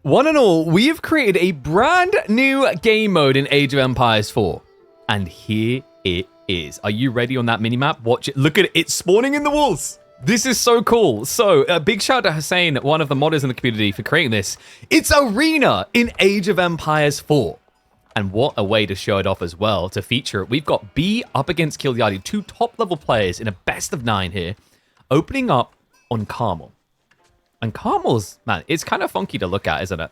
One and all, we have created a brand new game mode in Age of Empires 4. And here it is. Are you ready on that minimap? Watch it. Look at it. It's spawning in the walls. This is so cool. So, a big shout out to Hussein, one of the modders in the community, for creating this. It's Arena in Age of Empires 4. And what a way to show it off as well, to feature it. We've got B up against Kiliadi, two top-level players in a best-of-9 here, opening up on Carmel. And Carmel's, man, it's kind of funky to look at, isn't it?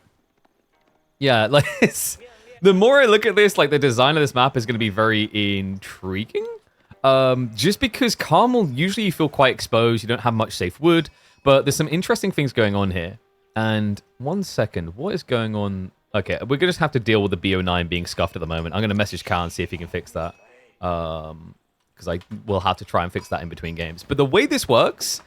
Yeah, like, the more I look at this, like, the design of this map is going to be very intriguing. Just because Carmel, usually you feel quite exposed, you don't have much safe wood, but there's some interesting things going on here. And 1 second, what is going on? Okay, we're going to just have to deal with the BO9 being scuffed at the moment. I'm going to message Cal and see if he can fix that. Because I will have to try and fix that in between games. But the way this works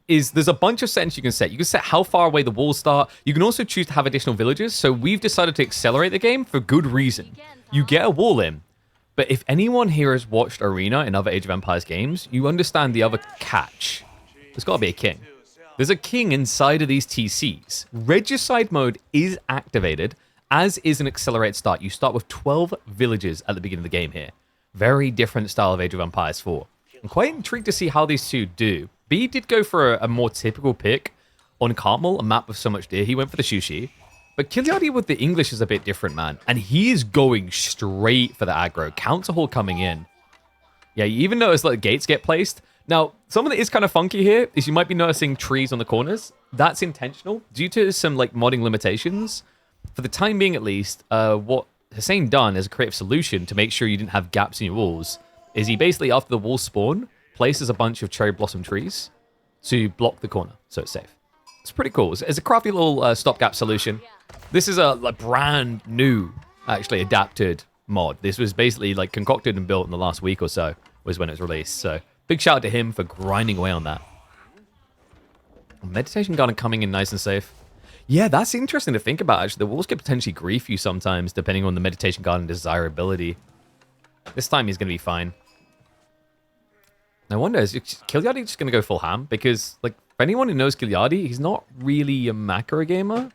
is there's a bunch of settings you can set. You can set how far away the walls start. You can also choose to have additional villages. So we've decided to accelerate the game for good reason. You get a wall in. But if anyone here has watched Arena in other Age of Empires games, you understand the other catch. There's got to be a king. There's a king inside of these TCs. Regicide mode is activated, as is an accelerated start. You start with 12 villages at the beginning of the game here. Very different style of Age of Empires 4. I'm quite intrigued to see how these two do. B did go for a more typical pick on Carmel, a map with so much deer. He went for the Shushi. But Kiliadi with the English is a bit different, man. And he is going straight for the aggro. Counter hall coming in. Yeah, you even notice that the gates get placed. Now, something that is kind of funky here is you might be noticing trees on the corners. That's intentional due to some like modding limitations. For the time being, at least, what Hussein done as a creative solution to make sure you didn't have gaps in your walls is he basically, after the walls spawn, places a bunch of cherry blossom trees to block the corner, so it's safe. It's pretty cool. It's a crafty little stopgap solution. This is a brand new, actually adapted mod. This was basically like concocted and built in the last week or so was when it was released. So big shout out to him for grinding away on that. Meditation Garden coming in nice and safe. Yeah, that's interesting to think about, actually. The walls could potentially grief you sometimes, depending on the Meditation Garden desirability. This time he's going to be fine. I wonder, is Kiliadi just going to go full ham? Because, like, for anyone who knows Kiliadi, he's not really a macro gamer.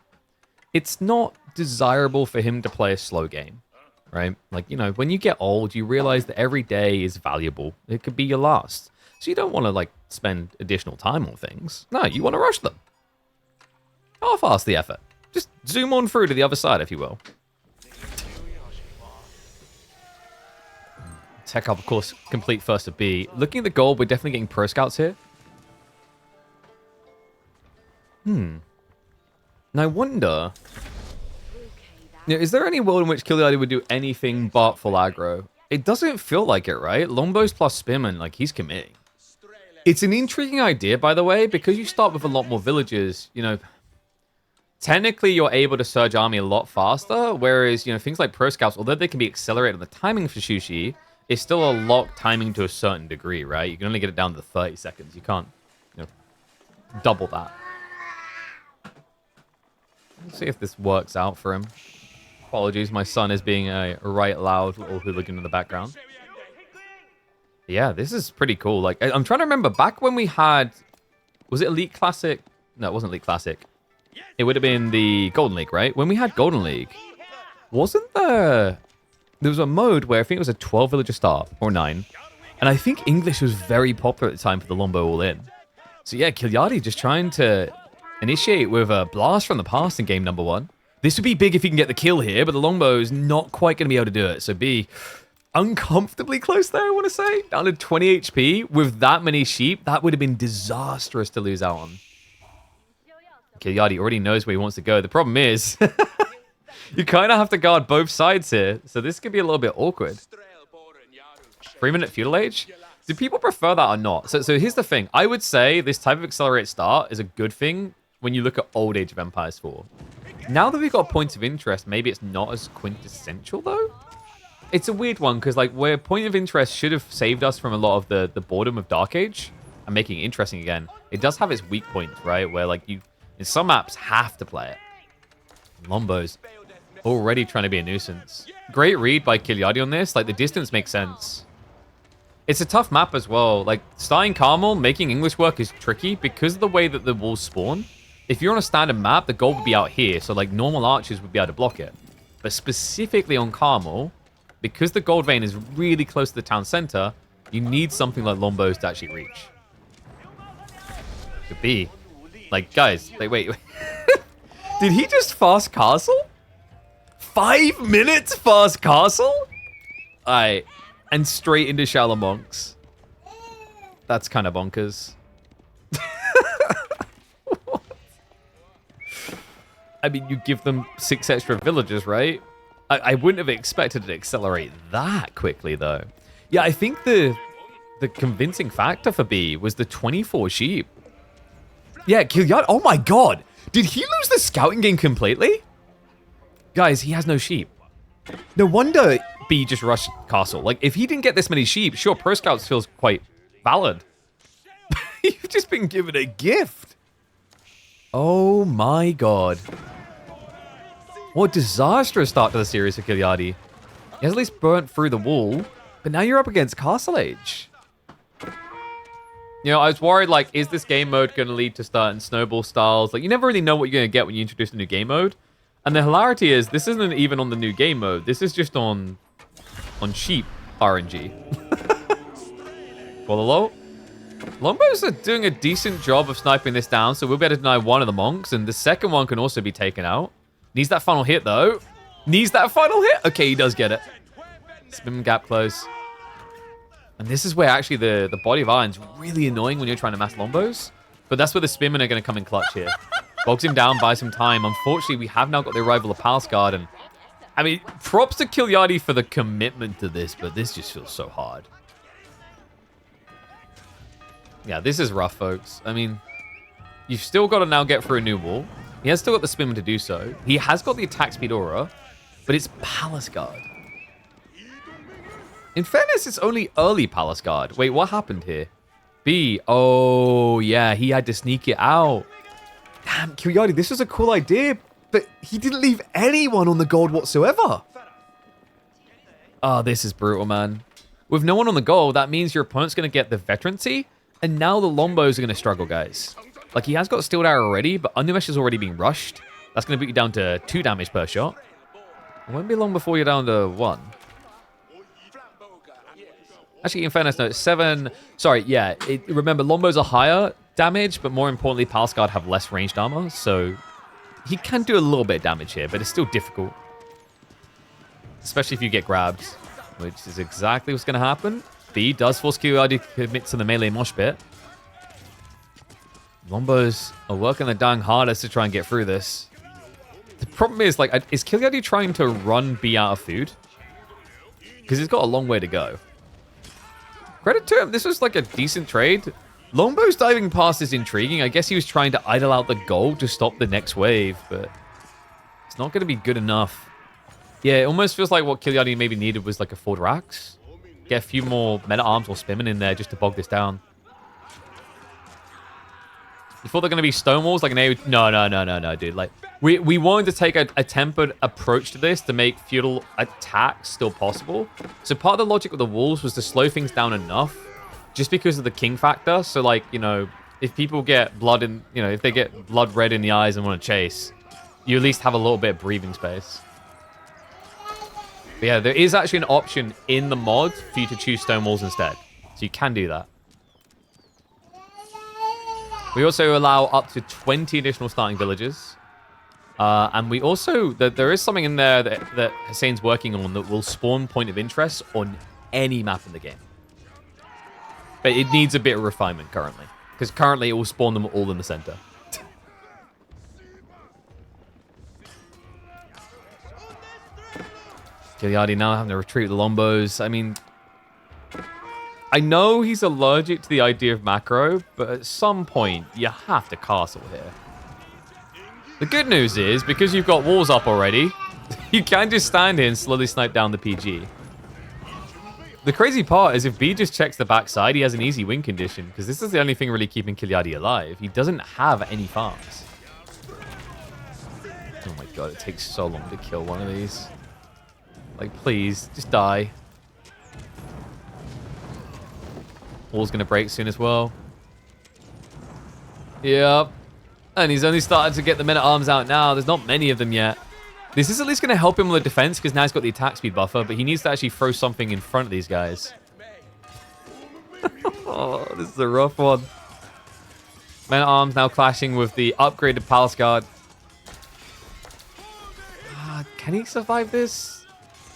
It's not desirable for him to play a slow game, right? Like, you know, when you get old, you realize that every day is valuable. It could be your last. So you don't want to, like, spend additional time on things. No, you want to rush them. Half-ass the effort. Just zoom on through to the other side, if you will. Tech up, of course, complete first of B. Looking at the gold, we're definitely getting pro scouts here. Now, I wonder, you know, is there any world in which Kiliadi would do anything but full aggro? It doesn't feel like it, right? Longbows plus Spearman, like, he's committing. It's an intriguing idea, by the way, because you start with a lot more villages, you know. Technically, you're able to surge army a lot faster, whereas, you know, things like pro scouts, although they can be accelerated, the timing for Shushi is still a locked timing to a certain degree, right? You can only get it down to 30 seconds. You can't, you know, double that. Let's see if this works out for him. Apologies, my son is being a right loud little hooligan in the background. Yeah, this is pretty cool. Like, I'm trying to remember, back when we had... Was it Elite Classic? No, it wasn't Elite Classic. It would have been the Golden League, right? When we had Golden League, wasn't there... There was a mode where I think it was a 12 villager start, or 9. And I think English was very popular at the time for the Longbow all-in. So yeah, Kiliadi just trying to initiate with a blast from the past in game number 1. This would be big if he can get the kill here, but the Longbow is not quite going to be able to do it. So B, uncomfortably close there, I want to say. Down to 20 HP with that many sheep. That would have been disastrous to lose out on. Kiliadi already knows where he wants to go. The problem is... You kind of have to guard both sides here, so this could be a little bit awkward. 3-minute feudal age? Do people prefer that or not? So here's the thing. I would say this type of accelerated start is a good thing when you look at old Age of Empires 4. Now that we've got points of interest, maybe it's not as quintessential, though? It's a weird one, because like where point of interest should have saved us from a lot of the boredom of Dark Age and making it interesting again, it does have its weak points, right? Where like you, in some maps, have to play it. Lombos. Already trying to be a nuisance. Great read by Kiliadi on this. Like, the distance makes sense. It's a tough map as well. Like, starting Carmel, making English work is tricky because of the way that the walls spawn. If you're on a standard map, the gold would be out here. So like normal archers would be able to block it. But specifically on Carmel, because the gold vein is really close to the town center, you need something like Longbows to actually reach. Could be. Like, guys, like, wait. Did he just fast castle? 5 minutes fast castle? Alright. And straight into Shallow Monks. That's kind of bonkers. I mean, you give them 6 extra villagers, right? I wouldn't have expected it to accelerate that quickly, though. Yeah, I think the convincing factor for B was the 24 sheep. Yeah, Kilyat. Oh my god. Did he lose the scouting game completely? Guys, he has no sheep. No wonder B just rushed castle. Like, if he didn't get this many sheep, sure, Pro Scouts feels quite valid. You've just been given a gift. Oh my god. What a disastrous start to the series for Kilyadi. He has at least burnt through the wall, but now you're up against Castle Age. You know, I was worried, like, is this game mode going to lead to certain snowball styles? Like, you never really know what you're going to get when you introduce a new game mode. And the hilarity is, this isn't even on the new game mode. This is just on sheep RNG. Well, Longbows are doing a decent job of sniping this down, so we'll be able to deny one of the monks, and the second one can also be taken out. Needs that final hit, though. Needs that final hit? Okay, he does get it. Spin gap close. And this is where actually the body of iron's really annoying when you're trying to mass Longbows. But that's where the spinmen are going to come in clutch here. Bogs him down, buys some time. Unfortunately, we have now got the arrival of Palace Guard. And I mean, props to Kilyadi for the commitment to this, but this just feels so hard. Yeah, this is rough, folks. I mean, you've still got to now get through a new wall. He has still got the spinman to do so. He has got the attack speed aura, but it's Palace Guard. In fairness, it's only early Palace Guard. Wait, what happened here? B. Oh, yeah, he had to sneak it out. Damn, Kilyadi, this was a cool idea, but he didn't leave anyone on the gold whatsoever. Oh, this is brutal, man. With no one on the gold, that means your opponent's going to get the veterancy, and now the Longbows are going to struggle, guys. Like, he has got Steeled Arrow already, but Undermesh is already being rushed. That's going to put you down to 2 damage per shot. It won't be long before you're down to 1. Actually, in fairness, no, 7... Sorry, yeah. Remember, Longbows are higher damage, but more importantly, Palace Guard have less ranged armor, so he can do a little bit of damage here, but it's still difficult. Especially if you get grabbed, which is exactly what's going to happen. B does force Kilyadi to commit to the melee mosh pit. Longbows are working their dang hardest to try and get through this. The problem is, like, is Kilyadi trying to run B out of food? Because he's got a long way to go. Credit to him, this was like a decent trade. Longbows diving past is intriguing. I guess he was trying to idle out the gold to stop the next wave, but it's not going to be good enough. Yeah, it almost feels like what Kilyadi maybe needed was like a Ford Rax. Get a few more meta arms or spinmen in there just to bog this down. You thought they're going to be stonewalls like an A? No, dude. Like, we wanted to take a tempered approach to this to make feudal attacks still possible. So part of the logic of the walls was to slow things down enough just because of the king factor. So, like, you know, if people get blood in, you know, if they get blood red in the eyes and want to chase, you at least have a little bit of breathing space. But yeah, there is actually an option in the mod for you to choose stonewalls instead. So you can do that. We also allow up to 20 additional starting villages. And we also, there is something in there that Hussein's working on that will spawn point of interest on any map in the game. But it needs a bit of refinement currently. Because currently it will spawn them all in the center. Kilyadi now having to retreat the Longbows. I mean, I know he's allergic to the idea of macro, but at some point, you have to castle here. The good news is, because you've got walls up already, you can just stand here and slowly snipe down the PG. The crazy part is if B just checks the backside, he has an easy win condition, because this is the only thing really keeping Kilyadi alive. He doesn't have any farms. Oh my god, it takes so long to kill one of these. Like, please, just die. Wall's gonna break soon as well. Yep. And he's only started to get the men-at-arms out now. There's not many of them yet. This is at least going to help him with the defense because now he's got the attack speed buffer, but he needs to actually throw something in front of these guys. Oh, this is a rough one. Men-at-arms now clashing with the upgraded Palace Guard. Can he survive this?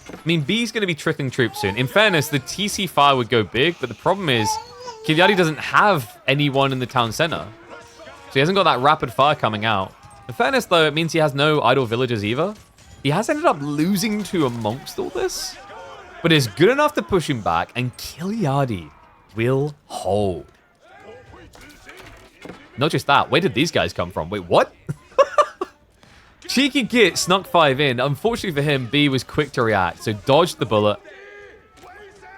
I mean, B's going to be trickling troops soon. In fairness, the TC fire would go big, but the problem is Kilyadi doesn't have anyone in the town center. So he hasn't got that rapid fire coming out. In fairness, though, it means he has no idle villagers either. He has ended up losing to amongst all this, but is good enough to push him back, and Kilyadi will hold. Not just that, where did these guys come from? Wait, what? Cheeky Git snuck 5 in. Unfortunately for him, B was quick to react, so dodged the bullet.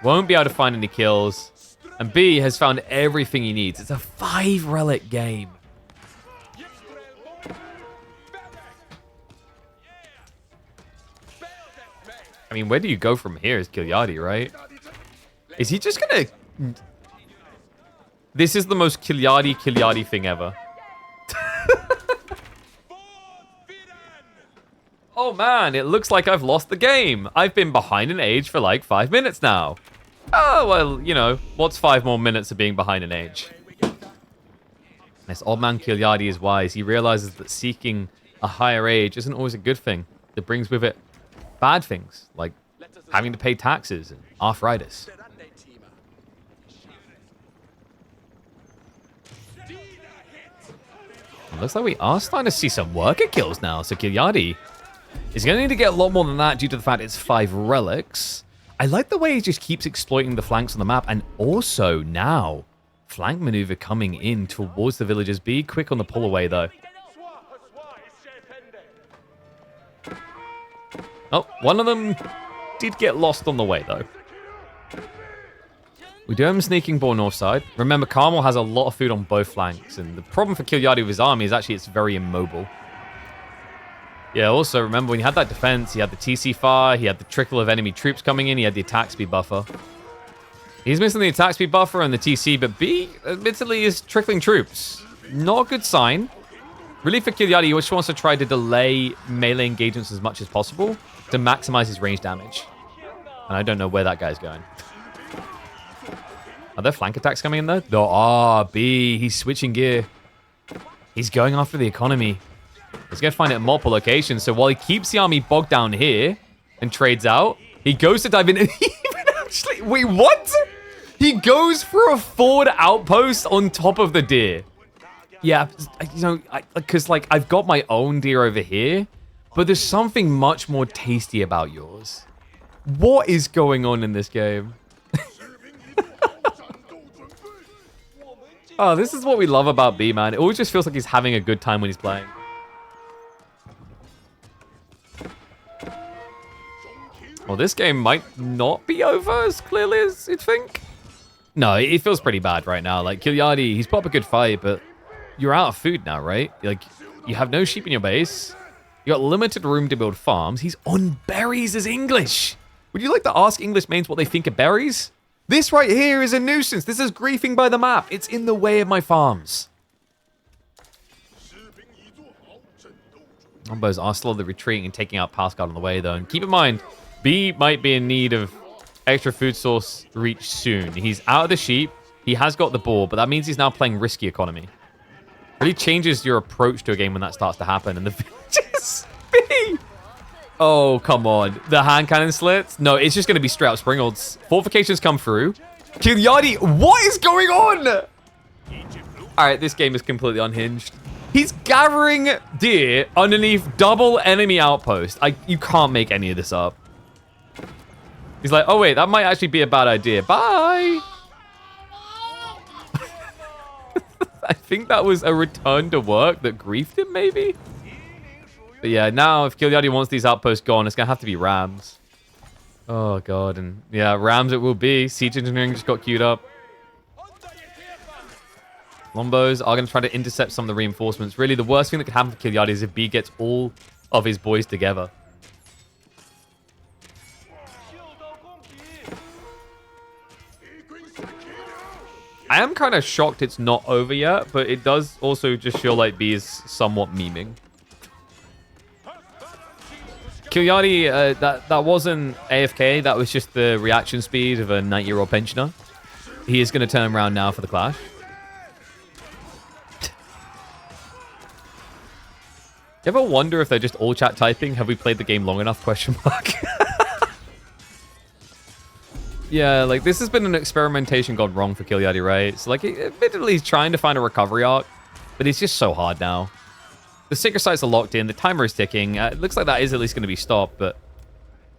Won't be able to find any kills. And B has found everything he needs. It's a 5 relic game. I mean, where do you go from here is Kilyadi, right? Is he just gonna... This is the most Kilyadi thing ever. Oh man, it looks like I've lost the game. I've been behind an age for like 5 minutes now. Oh, well, you know, what's 5 more minutes of being behind an age? This old man Kilyadi is wise. He realizes that seeking a higher age isn't always a good thing. It brings with it bad things, like having to pay taxes and arthritis. It looks like we are starting to see some worker kills now, so Kilyadi is going to need to get a lot more than that due to the fact it's 5 relics. I like the way he just keeps exploiting the flanks on the map, and also now, flank maneuver coming in towards the villagers. Be quick on the pull away, though. Oh, one of them did get lost on the way, though. We do have him sneaking ball north side. Remember, Carmel has a lot of food on both flanks, and the problem for Kilyadi with his army is actually it's very immobile. Yeah, also, remember, when he had that defense, he had the TC fire, he had the trickle of enemy troops coming in, he had the attack speed buffer. He's missing the attack speed buffer and the TC, but B, admittedly, is trickling troops. Not a good sign. Really, for Kilyadi, he just wants to try to delay melee engagements as much as possible to maximize his range damage. And I don't know where that guy's going. Are there flank attacks coming in, though? No, B, he's switching gear. He's going after the economy. He's going to find it at multiple locations. So while he keeps the army bogged down here and trades out, he goes to dive in and he even actually... Wait, what? He goes for a forward outpost on top of the deer. Yeah, you know, because, like, I've got my own deer over here, but there's something much more tasty about yours. What is going on in this game? Oh, this is what we love about B, man. It always just feels like he's having a good time when he's playing. Well, this game might not be over as clearly as you'd think. No, it feels pretty bad right now. Like, Kilyadi, he's put up a good fight, but you're out of food now, right? Like, you have no sheep in your base. You got limited room to build farms. He's on berries as English. Would you like to ask English mains what they think of berries? This right here is a nuisance. This is griefing by the map. It's in the way of my farms. Combos are slowly retreating and taking out Palace Guard on the way, though. And keep in mind, B might be in need of extra food source reach soon. He's out of the sheep. He has got the ball, but that means he's now playing risky economy. Really changes your approach to a game when that starts to happen. And the villages, B! Oh, come on. The hand cannon slits? No, it's just going to be straight up Springolds. Fortifications come through. Kilyadi, what is going on? All right, this game is completely unhinged. He's gathering deer underneath double enemy outpost. You can't make any of this up. He's like, oh, wait, that might actually be a bad idea. Bye. I think that was a return to work that griefed him, maybe? But yeah, now if Kilyadi wants these outposts gone, it's going to have to be Rams. Oh, God. And yeah, Rams it will be. Siege Engineering just got queued up. Lombos are going to try to intercept some of the reinforcements. Really, the worst thing that could happen for Kilyadi is if B gets all of his boys together. I am kind of shocked it's not over yet, but it does also just feel like B is somewhat memeing. Kilyadi, that wasn't AFK. That was just the reaction speed of a 90-year-old pensioner. He is going to turn around now for the clash. You ever wonder if they're just all chat typing? Have we played the game long enough? Question mark. Yeah, like this has been an experimentation gone wrong for Kilyadi, right? So like, admittedly, he's trying to find a recovery arc, but it's just so hard now. The sacred sites are locked in. The timer is ticking. It looks like that is at least going to be stopped, but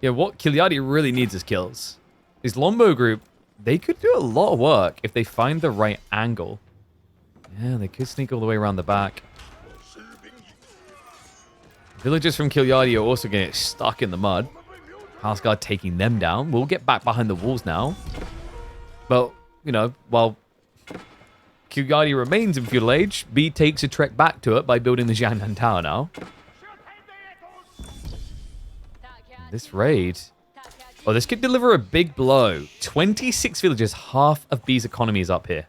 yeah, what Kilyadi really needs is kills. His Lombo group, they could do a lot of work if they find the right angle. Yeah, they could sneak all the way around the back. Villagers from Kilyadi are also going to get stuck in the mud. House Guard taking them down. We'll get back behind the walls now. But, you know, while Kilyadi remains in feudal age, B takes a trek back to it by building the Jiangnan Tower now. This raid... Oh, this could deliver a big blow. 26 villagers, half of B's economy is up here.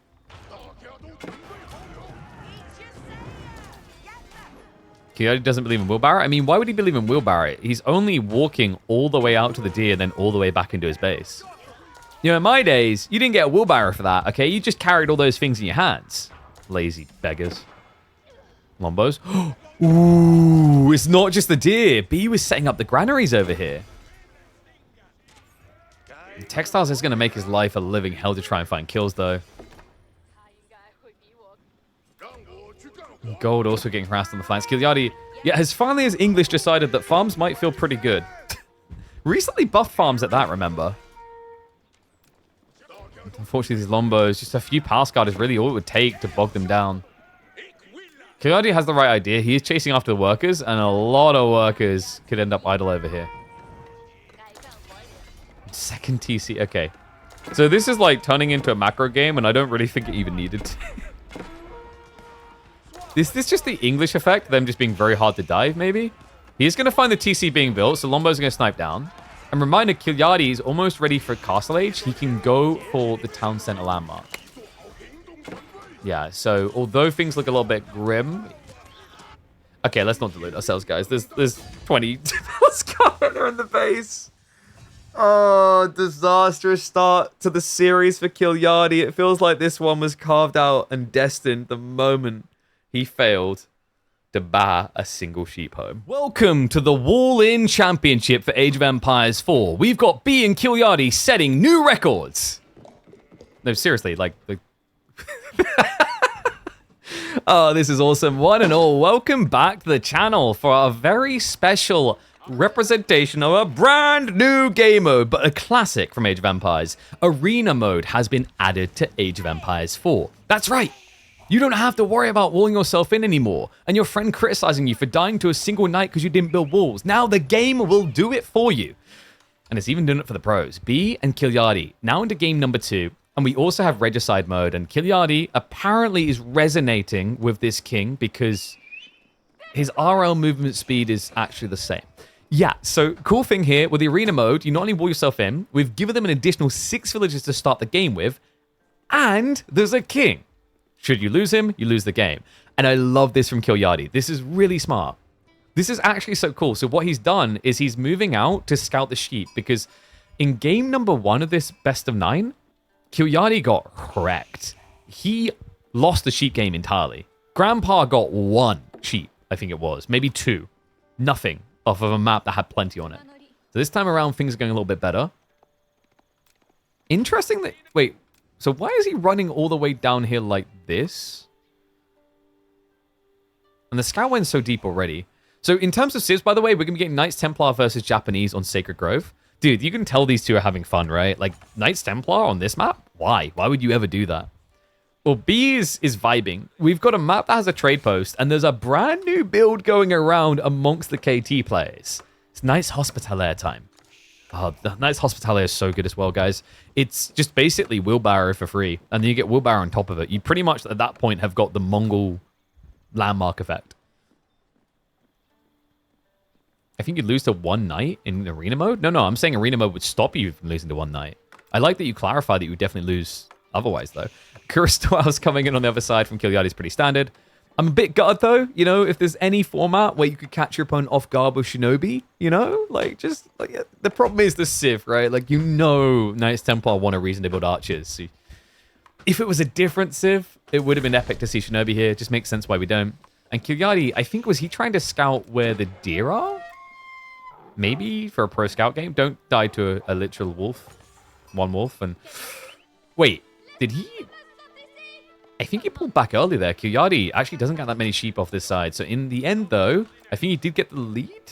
Kilyadi doesn't believe in wheelbarrow. I mean, why would he believe in wheelbarrow? He's only walking all the way out to the deer and then all the way back into his base. You know, in my days, you didn't get a wheelbarrow for that, okay? You just carried all those things in your hands. Lazy beggars. Lombos. Ooh, it's not just the deer. B was setting up the granaries over here. Textiles is going to make his life a living hell to try and find kills, though. Gold also getting harassed on the flanks. Kilyadi, yeah, has finally his English decided that farms might feel pretty good. Recently buffed farms at that, remember? Unfortunately, these Lombos, just a few pass guard is really all it would take to bog them down. Kilyadi has the right idea. He is chasing after the workers, and a lot of workers could end up idle over here. Second TC, okay. So this is like turning into a macro game, and I don't really think it even needed to. This is just the English effect, them just being very hard to dive, maybe? He is going to find the TC being built, so Lombo's going to snipe down. And reminder, Kilyadi is almost ready for Castle Age. He can go for the town center landmark. Yeah, so although things look a little bit grim... Okay, let's not delude ourselves, guys. There's 20 Scarlet in the base. Oh, disastrous start to the series for Kilyadi. It feels like this one was carved out and destined the moment he failed to bar a single sheep home. Welcome to the Wall-In Championship for Age of Empires 4. We've got B and Kilyadi setting new records. No, seriously, like... Oh, this is awesome. One and all, welcome back to the channel for a very special representation of a brand new game mode, but a classic from Age of Empires. Arena mode has been added to Age of Empires 4. That's right. You don't have to worry about walling yourself in anymore, and your friend criticizing you for dying to a single knight because you didn't build walls. Now the game will do it for you. And it's even doing it for the pros. B and Kilyadi, now into game number 2, and we also have Regicide mode, and Kilyadi apparently is resonating with this king because his RL movement speed is actually the same. Yeah, so cool thing here, with the arena mode, you not only wall yourself in, we've given them an additional 6 villages to start the game with, and there's a king. Should you lose him, you lose the game. And I love this from Kilyadi. This is really smart. This is actually so cool. So what he's done is he's moving out to scout the sheep, because in game number 1 of this best of 9, Kilyadi got wrecked. He lost the sheep game entirely. Grandpa got 1 sheep, I think it was. Maybe 2. Nothing off of a map that had plenty on it. So this time around, things are going a little bit better. Interesting that... Wait, so why is he running all the way down here like this? And the scout went so deep already. So in terms of civs, by the way, we're going to be getting Knights Templar versus Japanese on Sacred Grove. Dude, you can tell these two are having fun, right? Like, Knights Templar on this map? Why? Why would you ever do that? Well, B is vibing. We've got a map that has a trade post, and there's a brand new build going around amongst the KT players. It's Knights Hospitalier time. Oh, the Knights Hospitalier is so good as well, guys. It's just basically wheelbarrow for free, and then you get wheelbarrow on top of it. You pretty much, at that point, have got the Mongol landmark effect. I think you'd lose to 1 knight in arena mode? No, I'm saying arena mode would stop you from losing to 1 knight. I like that you clarify that you would definitely lose otherwise, though. Kuristoa's coming in on the other side from Kiliadi is pretty standard. I'm a bit gutted, though, you know, if there's any format where you could catch your opponent off guard with Shinobi, you know? Like, just, like, the problem is the Civ, right? Like, you know Knights Templar want a reason to build archers. So if it was a different Civ, it would have been epic to see Shinobi here. It just makes sense why we don't. And Kiliadi, I think, was he trying to scout where the deer are? Maybe for a pro scout game? Don't die to a literal wolf. One wolf, and... Wait, did he... I think he pulled back early there. Kiliadi actually doesn't get that many sheep off this side. So in the end, though, I think he did get the lead.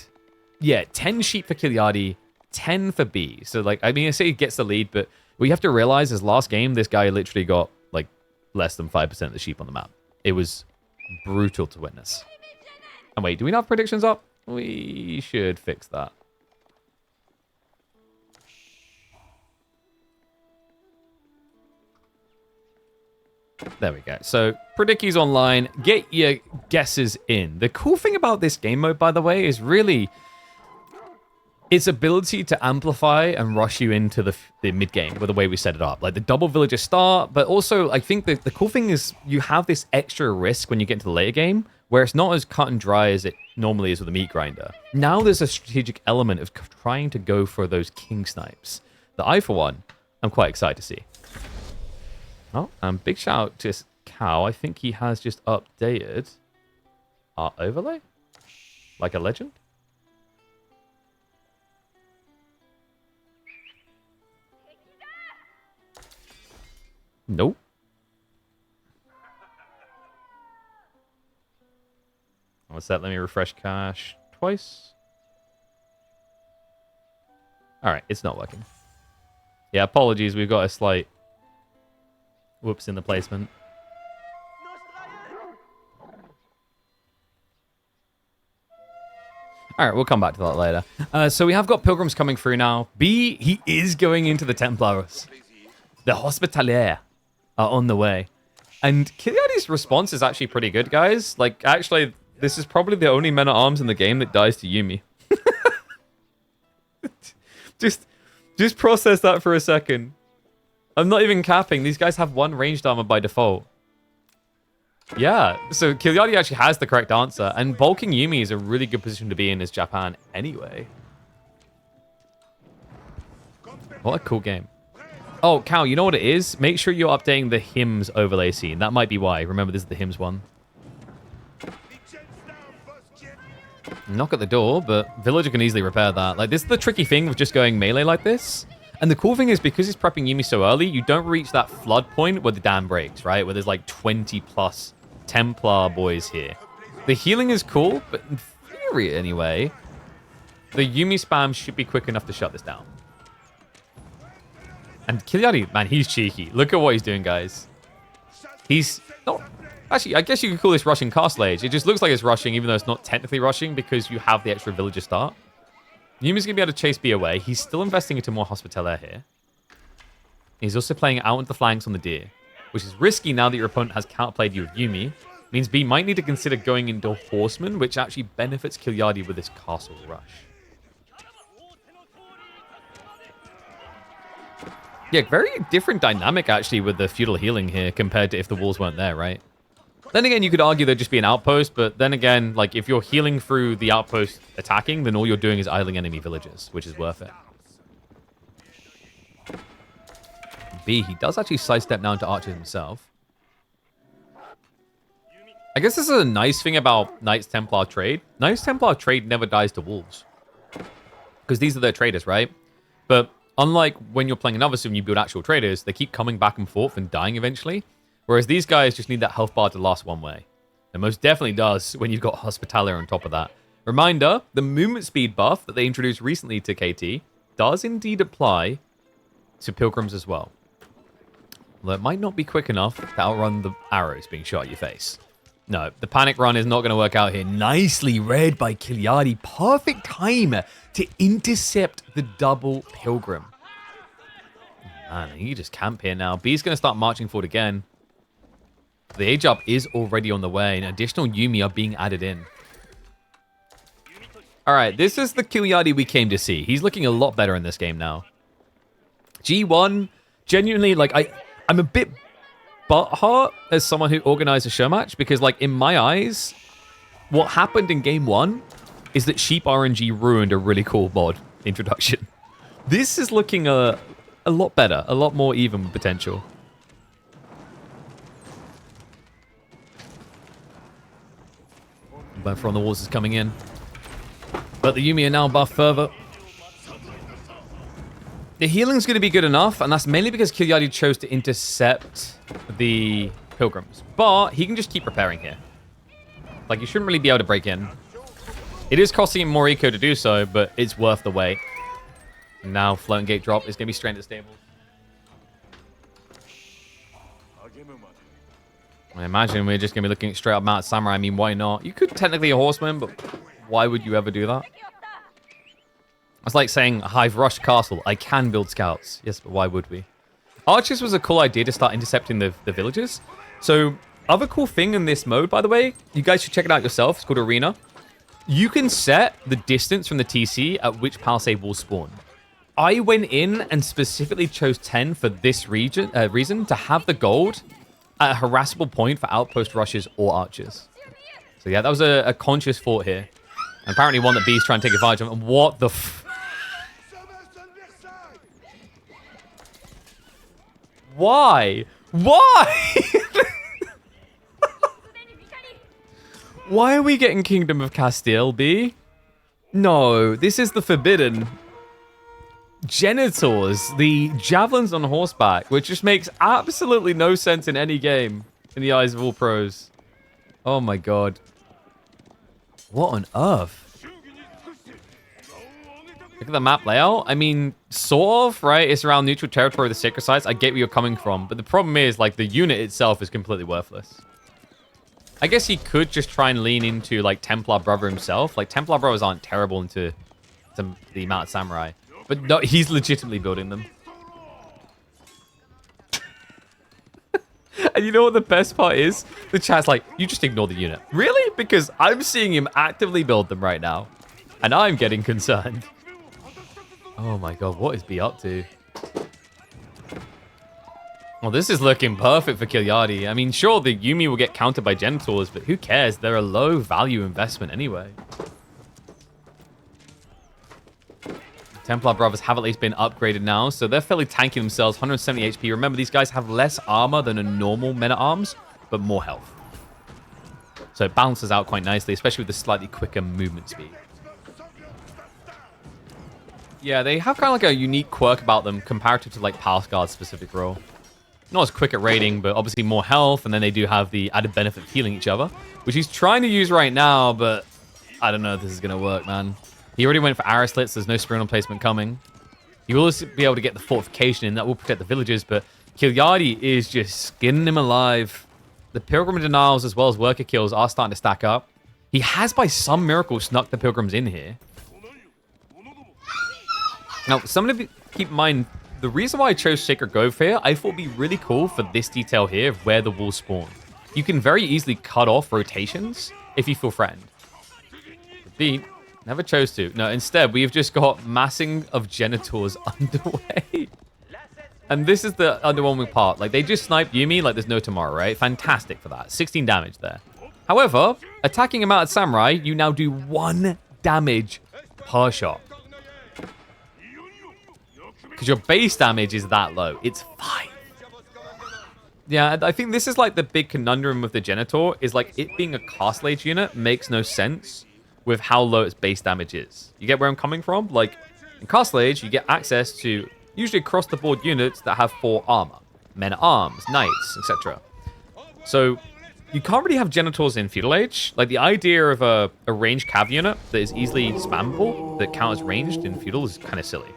Yeah, 10 sheep for Kiliadi, 10 for B. So, like, I mean, I say he gets the lead, but what you have to realize is last game, this guy literally got, like, less than 5% of the sheep on the map. It was brutal to witness. And wait, do we not have predictions up? We should fix that. There we go. So, Predicky's online. Get your guesses in. The cool thing about this game mode, by the way, is really its ability to amplify and rush you into the mid-game with the way we set it up. Like the double villager start, but also I think the cool thing is you have this extra risk when you get into the later game, where it's not as cut and dry as it normally is with a meat grinder. Now there's a strategic element of trying to go for those king snipes that I, for one, I'm quite excited to see. Oh, and big shout out to Cow. I think he has just updated our overlay. Like a legend. Nope. What's that? Let me refresh cache twice. All right, it's not working. Yeah, apologies. We've got a slight whoops in the placement. All right, we'll come back to that later. So we have got pilgrims coming through now. B, he is going into the Templars. The Hospitalier are on the way. And Kiliadi's response is actually pretty good, guys. Like, actually, this is probably the only men-at-arms in the game that dies to Yumi. Just process that for a second. I'm not even capping. These guys have one ranged armor by default. Yeah, so Kiliadi actually has the correct answer. And bulking Yumi is a really good position to be in as Japan anyway. What a cool game. Oh, Cal, you know what it is? Make sure you're updating the hymns overlay scene. That might be why. Remember, this is the hymns one. Knock at the door, but Villager can easily repair that. Like, this is the tricky thing with just going melee like this. And the cool thing is, because he's prepping Yumi so early, you don't reach that flood point where the dam breaks, right? Where there's like 20 plus Templar boys here. The healing is cool, but in theory anyway, the Yumi spam should be quick enough to shut this down. And Kiliadi, man, he's cheeky. Look at what he's doing, guys. He's not... Actually, I guess you could call this rushing Castle Age. It just looks like it's rushing, even though it's not technically rushing, because you have the extra villager start. Yumi's going to be able to chase B away. He's still investing into more Hospitaller here. He's also playing out into the flanks on the deer, which is risky now that your opponent has counterplayed you with Yumi. Means B might need to consider going into Horseman, which actually benefits Kiliadi with this Castle Rush. Yeah, very different dynamic, actually, with the feudal healing here compared to if the walls weren't there, right? Then again, you could argue there'd just be an outpost, but then again, like, if you're healing through the outpost attacking, then all you're doing is idling enemy villages, which is worth it. B, he does actually sidestep now into Archer himself. I guess this is a nice thing about Knights Templar trade. Knights Templar trade never dies to wolves. Because these are their traders, right? But unlike when you're playing another sim and you build actual traders, they keep coming back and forth and dying eventually. Whereas these guys just need that health bar to last one way. It most definitely does when you've got Hospitaller on top of that. Reminder, the movement speed buff that they introduced recently to KT does indeed apply to Pilgrims as well. Although it might not be quick enough to outrun the arrows being shot at your face. No, the panic run is not going to work out here. Nicely read by Kiliadi. Perfect time to intercept the double Pilgrim. Man, he just camp here now. B's going to start marching forward again. The age up is already on the way, and additional Yumi are being added in. All right, this is the Kiliadi we came to see. He's looking a lot better in this game now. G1, genuinely, like, I'm a bit butthurt as someone who organized a show match because, like, in my eyes, what happened in game 1 is that Sheep RNG ruined a really cool mod introduction. This is looking a lot better, a lot more even potential. Buffer on the walls is coming in. But the Yuumi are now buffed further. The healing's going to be good enough, and that's mainly because Kilyadi chose to intercept the Pilgrims. But he can just keep repairing here. Like, you shouldn't really be able to break in. It is costing him more eco to do so, but it's worth the wait. And now Floating Gate drop is going to be stranded stables. I imagine we're just going to be looking at straight up Mount Samurai. I mean, why not? You could technically a horseman, but why would you ever do that? It's like saying, I've rushed castle. I can build scouts. Yes, but why would we? Archers was a cool idea to start intercepting the villages. So, other cool thing in this mode, by the way, you guys should check it out yourself. It's called Arena. You can set the distance from the TC at which palisade will spawn. I went in and specifically chose 10 for this reason to have the gold at a harassable point for outpost rushes or archers. So yeah, that was a conscious thought here. And apparently one that B's trying to take advantage of. And what the Why? Why? Why are we getting Kingdom of Castile, B? No, this is the forbidden. Genitors, the javelins on horseback, which just makes absolutely no sense in any game in the eyes of all pros. Oh my god. What on earth? Look at the map layout. I mean, sort of, right? It's around neutral territory of the sacred sites. I get where you're coming from, but the problem is, like, the unit itself is completely worthless. I guess he could just try and lean into, like, Templar Brother himself. Like, Templar Brothers aren't terrible into the Mount Samurai. But no, he's legitimately building them. And you know what the best part is? The chat's like, you just ignore the unit. Really? Because I'm seeing him actively build them right now. And I'm getting concerned. Oh my god, what is B up to? Well, this is looking perfect for Kilyadi. I mean, sure, the Yuumi will get countered by Genitors, but who cares? They're a low value investment anyway. Templar Brothers have at least been upgraded now, so they're fairly tanky themselves, 170 HP. Remember, these guys have less armor than a normal men-at-arms, but more health. So it balances out quite nicely, especially with the slightly quicker movement speed. Yeah, they have kind of like a unique quirk about them comparative to like Palace Guard's specific role. Not as quick at raiding, but obviously more health, and then they do have the added benefit of healing each other, which he's trying to use right now, but I don't know if this is going to work, man. He already went for arrow slits. There's no spring placement coming. You will also be able to get the fortification in. That will protect the villagers, but Kilyadi is just skinning him alive. The Pilgrim denials as well as worker kills are starting to stack up. He has, by some miracle, snuck the Pilgrims in here. Now, something to keep in mind, the reason why I chose Sacred Grove here, I thought would be really cool for this detail here of where the wolves spawn. You can very easily cut off rotations if you feel threatened. B never chose to. No, instead, we've just got massing of Genitors underway. And this is the underwhelming part. Like, they just sniped Yuumi like there's no tomorrow, right? Fantastic for that. 16 damage there. However, attacking him out at Samurai, you now do 1 damage per shot. Because your base damage is that low. It's 5. Yeah, I think this is like the big conundrum with the Genitor, is like it being a Castle Age unit makes no sense with how low its base damage is. You get where I'm coming from? Like, in Castle Age, you get access to usually across-the-board units that have 4 armor. Men-at-arms, knights, etc. So, you can't really have Genitors in Feudal Age. Like, the idea of a ranged cav unit that is easily spammable, that counts ranged in Feudal, is kind of silly.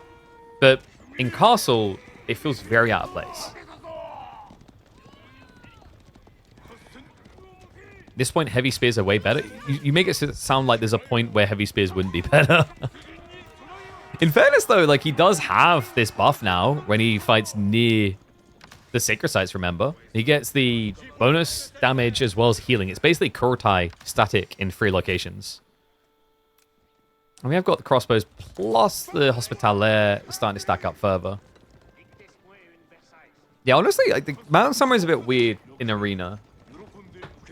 But in Castle, it feels very out of place. At this point, heavy spears are way better. You make it sound like there's a point where heavy spears wouldn't be better. In fairness, though, like, he does have this buff now when he fights near the sacred sites, remember? He gets the bonus damage as well as healing. It's basically Kurotai static in 3 locations. And we have got the crossbows plus the Hospitalier starting to stack up further. Yeah, honestly, like the Mountain Samurai is a bit weird in Arena.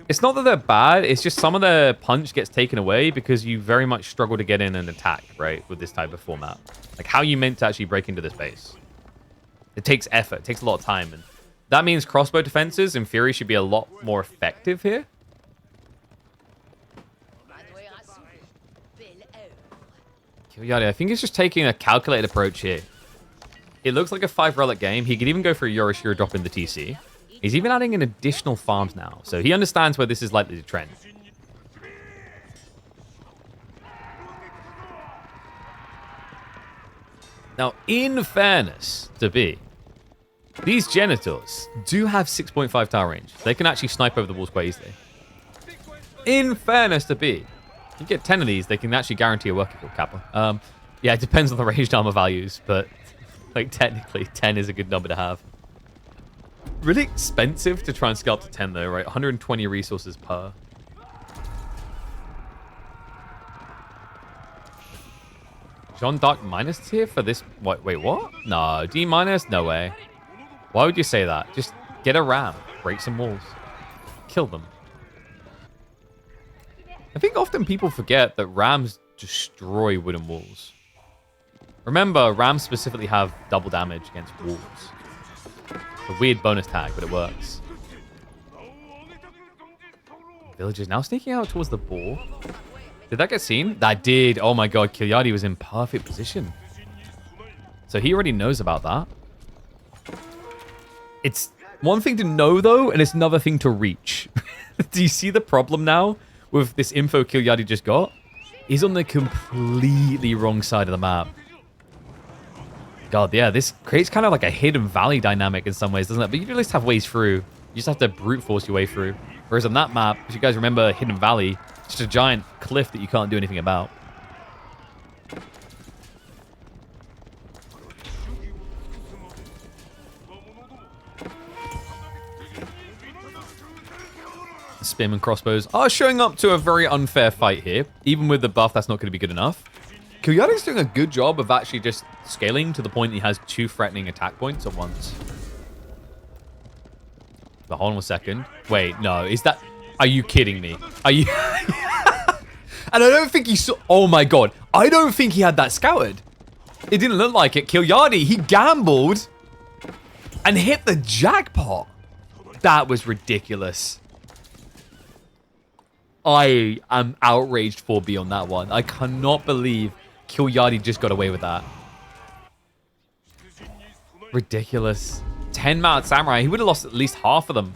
It's not that they're bad, it's just some of the punch gets taken away because you very much struggle to get in and attack, right, with this type of format. Like, how are you meant to actually break into this base? It takes effort, it takes a lot of time, and that means crossbow defenses, in theory, should be a lot more effective here. Kilyadi, I think he's just taking a calculated approach here. It looks like a 5 relic game. He could even go for a Yorishiro drop in the TC. He's even adding in additional farms now, so he understands where this is likely to trend. Now, in fairness to B, these Genitors do have 6.5 tower range. They can actually snipe over the walls quite easily. In fairness to B, you get 10 of these, they can actually guarantee a working kill, Kappa. Yeah, it depends on the ranged armor values, but like technically 10 is a good number to have. Really expensive to try and scale up to 10 though, right? 120 resources per. Jean Dark minus tier for this? Wait, what? No, D minus? No way. Why would you say that? Just get a ram, break some walls, kill them. I think often people forget that rams destroy wooden walls. Remember, rams specifically have double damage against walls. It's a weird bonus tag, but it works. Villagers now sneaking out towards the ball. Did that get seen? That did. Oh my god, Kilyadi was in perfect position. So he already knows about that. It's one thing to know, though, and it's another thing to reach. Do you see the problem now with this info Kilyadi just got? He's on the completely wrong side of the map. God, yeah, this creates kind of like a hidden valley dynamic in some ways, doesn't it? But you at least have ways through. You just have to brute force your way through. Whereas on that map, if you guys remember Hidden Valley, it's just a giant cliff that you can't do anything about. Spearman crossbows are showing up to a very unfair fight here. Even with the buff, that's not going to be good enough. Kilyadi's doing a good job of actually just scaling to the point he has 2 threatening attack points at once. But hold on a second. Wait, no, is that... Are you kidding me? Are you... And I don't think he saw... Oh my god. I don't think he had that scouted. It didn't look like it. Kilyadi, he gambled and hit the jackpot. That was ridiculous. I am outraged 4B on that one. I cannot believe Kilyadi just got away with that. Ridiculous. 10 Mount Samurai. He would have lost at least half of them.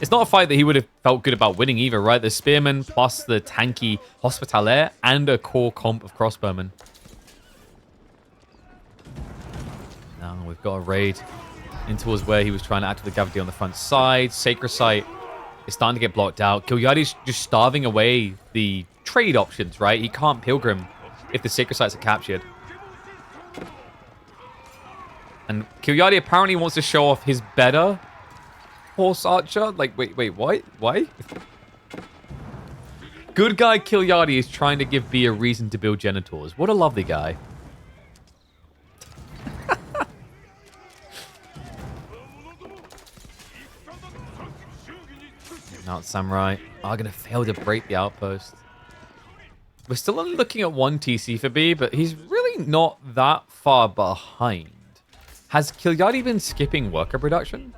It's not a fight that he would have felt good about winning either, right? The Spearman plus the tanky Hospitaller and a core comp of Crossbowmen. Now we've got a raid in towards where he was trying to activate the Gravity on the front side. Sacred Site is starting to get blocked out. Kilyadi's just starving away the trade options, right? He can't Pilgrim if the Sacred Sites are captured. And Kilyadi apparently wants to show off his better horse archer. Like, wait, what? Why? Good guy Kilyadi is trying to give B a reason to build Genitors. What a lovely guy. Mount Samurai are going to fail to break the outpost. We're still only looking at 1 TC for B, but he's really not that far behind. Has Kilyadi been skipping worker production?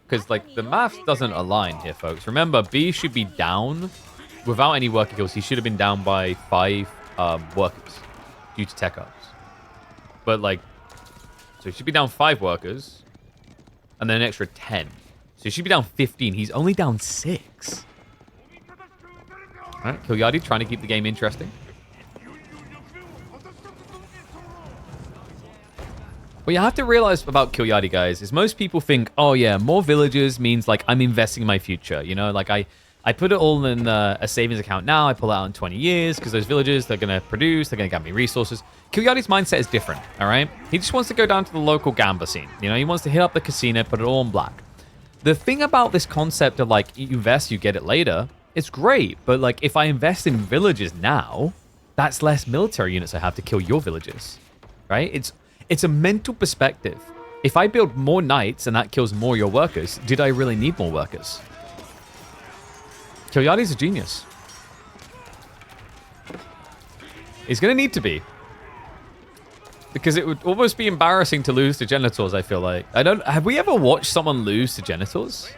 Because, like, the math doesn't align here, folks. Remember, B should be down without any worker kills. He should have been down by 5 workers due to tech ups. But, like, so he should be down 5 workers and then an extra 10. So he should be down 15. He's only down 6. All right, Kilyadi trying to keep the game interesting. What you have to realize about Kilyadi, guys, is most people think, oh yeah, more villagers means like I'm investing in my future. You know, like I put it all in a savings account now. I pull it out in 20 years because those villagers, they're going to produce, they're going to give me resources. Kilyadi's mindset is different, all right? He just wants to go down to the local gambler scene. You know, he wants to hit up the casino, put it all in black. The thing about this concept of like, you invest, you get it later, it's great. But like, if I invest in villagers now, that's less military units I have to kill your villagers, right? It's a mental perspective. If I build more knights and that kills more of your workers, did I really need more workers? Kilyadi's a genius. He's going to need to be. Because it would almost be embarrassing to lose to Genitors, I feel like. Have we ever watched someone lose to Genitors?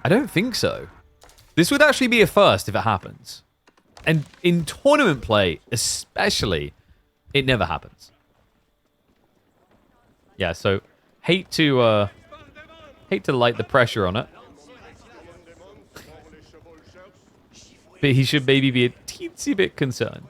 I don't think so. This would actually be a first if it happens. And in tournament play, especially, it never happens. Yeah, so hate to light the pressure on it. But he should maybe be a teensy bit concerned.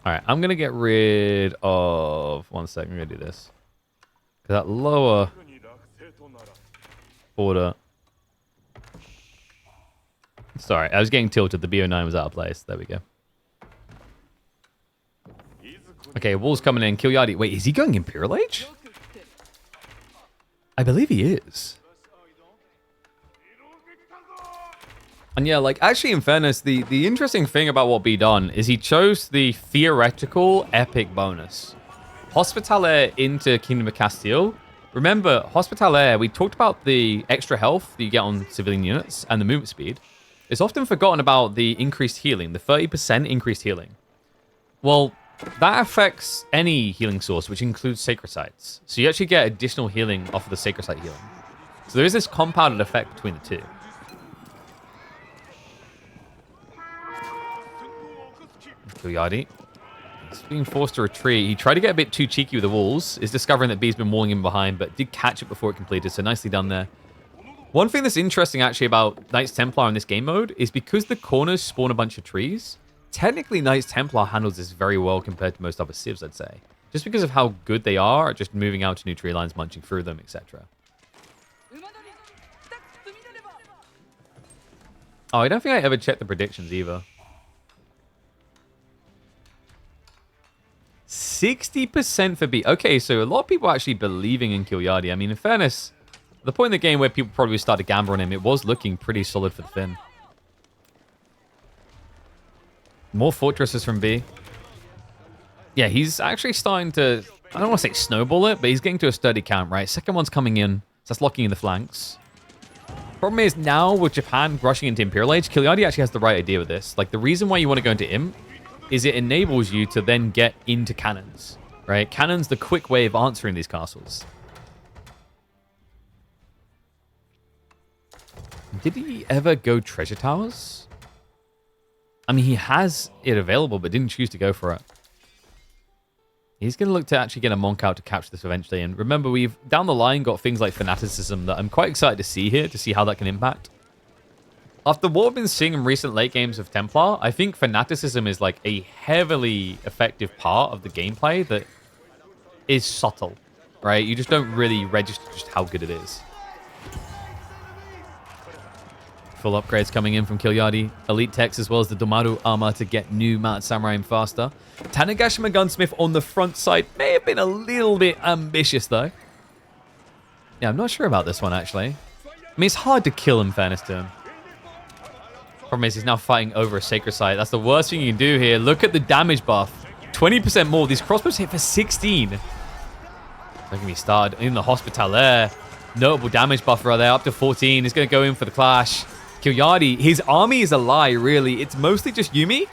Alright, I'm going to get rid of... One second, I'm going to do this. Because that lower border... Sorry, I was getting tilted. The BO9 was out of place. There we go. Okay, Wall's coming in. Kilyadi. Wait, is he going Imperial Age? I believe he is. And yeah, like, actually, in fairness, the interesting thing about what B done is he chose the theoretical epic bonus. Hospitalaire into Kingdom of Castile. Remember, Hospitalaire, we talked about the extra health that you get on civilian units and the movement speed. It's often forgotten about the increased healing, the 30% increased healing. Well, that affects any healing source, which includes sacred sites. So you actually get additional healing off of the sacred site healing. So there is this compounded effect between the two. Kilyadi. He's being forced to retreat. He tried to get a bit too cheeky with the walls. Is discovering that B's been walling him behind, but did catch it before it completed, so nicely done there. One thing that's interesting, actually, about Knights Templar in this game mode is because the corners spawn a bunch of trees, technically Knights Templar handles this very well compared to most other civs, I'd say. Just because of how good they are at just moving out to new tree lines, munching through them, etc. Oh, I don't think I ever checked the predictions either. 60% for B. Okay, so a lot of people actually believing in Kilyadi. I mean, in fairness, the point in the game where people probably started to gamble on him, it was looking pretty solid for the Finn. More fortresses from B. Yeah, he's actually starting to, I don't want to say snowball it, but he's getting to a sturdy count, right? Second one's coming in, so that's locking in the flanks. Problem is now with Japan rushing into Imperial Age, Kilyadi actually has the right idea with this. Like, the reason why you want to go into Imp is it enables you to then get into cannons, right? Cannons, the quick way of answering these castles. Did he ever go treasure towers? I mean, he has it available, but didn't choose to go for it. He's going to look to actually get a monk out to capture this eventually. And remember, we've, down the line, got things like fanaticism that I'm quite excited to see here, to see how that can impact. After what we've been seeing in recent late games of Templar, I think fanaticism is like a heavily effective part of the gameplay that is subtle, right? You just don't really register just how good it is. Full upgrades coming in from Kilyadi. Elite techs as well as the Domaru armor to get new Mount Samurai faster. Tanegashima Gunsmith on the front side may have been a little bit ambitious though. Yeah, I'm not sure about this one actually. I mean, it's hard to kill in fairness to him. Problem is he's now fighting over a sacred site. That's the worst thing you can do here. Look at the damage buff. 20% more. These crossbows hit for 16. Don't get me started. In the Hospitalaire. Notable damage buff right there. Up to 14. He's going to go in for the clash. Kilyadi, his army is a lie, really. It's mostly just Yumi.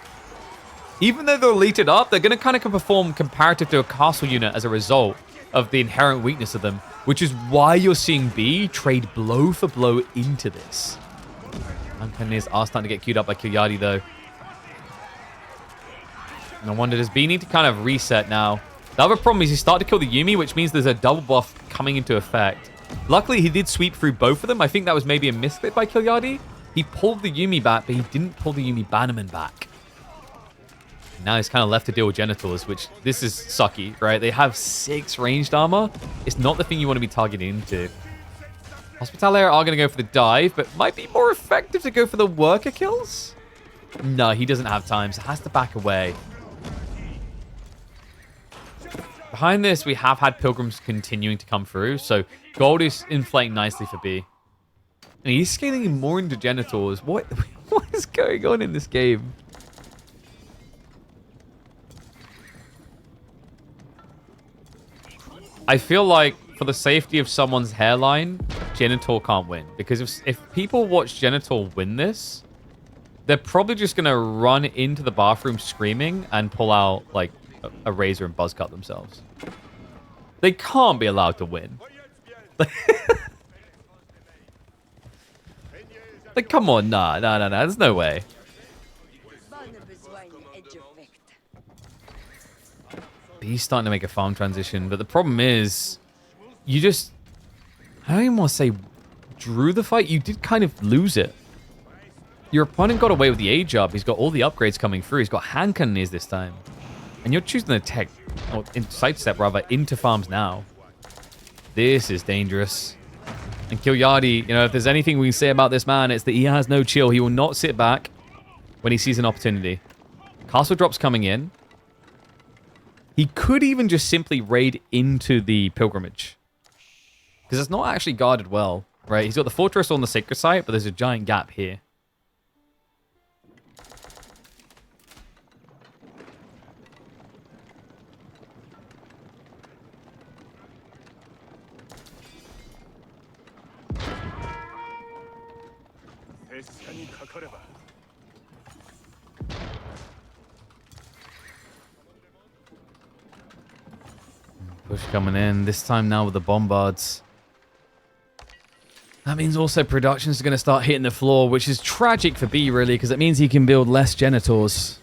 Even though they're elited up, they're going to kind of perform comparative to a castle unit as a result of the inherent weakness of them, which is why you're seeing B trade blow for blow into this. Cannoneers are starting to get queued up by Kilyadi, though. And I wonder, does B need to kind of reset now? The other problem is he started to kill the Yumi, which means there's a double buff coming into effect. Luckily, he did sweep through both of them. I think that was maybe a misclick by Kilyadi. He pulled the Yumi back, but he didn't pull the Yumi Bannerman back. Now he's kind of left to deal with Genitors, which this is sucky, right? They have 6 ranged armor. It's not the thing you want to be targeting into. Hospitalaire are going to go for the dive, but might be more effective to go for the worker kills? No, he doesn't have time, so has to back away. Behind this, we have had pilgrims continuing to come through, so gold is inflating nicely for B. And he's scaling more into genitals. What is going on in this game? I feel like for the safety of someone's hairline, Genital can't win. Because if people watch Genital win this, they're probably just going to run into the bathroom screaming and pull out like a razor and buzz cut themselves. They can't be allowed to win. Like, come on, nah, there's no way. He's starting to make a farm transition, but the problem is, you just, I don't even want to say drew the fight, you did kind of lose it. Your opponent got away with the age up, he's got all the upgrades coming through, he's got hand cannons this time. And you're choosing to tech, or sidestep rather, into farms now. This is dangerous. And Kilyadi, you know, if there's anything we can say about this man, it's that he has no chill. He will not sit back when he sees an opportunity. Castle drops coming in. He could even just simply raid into the pilgrimage. Because it's not actually guarded well, right? He's got the fortress on the sacred site, but there's a giant gap here. Push coming in, this time now with the bombards. That means also productions are going to start hitting the floor, which is tragic for B, really, because it means he can build less genitals.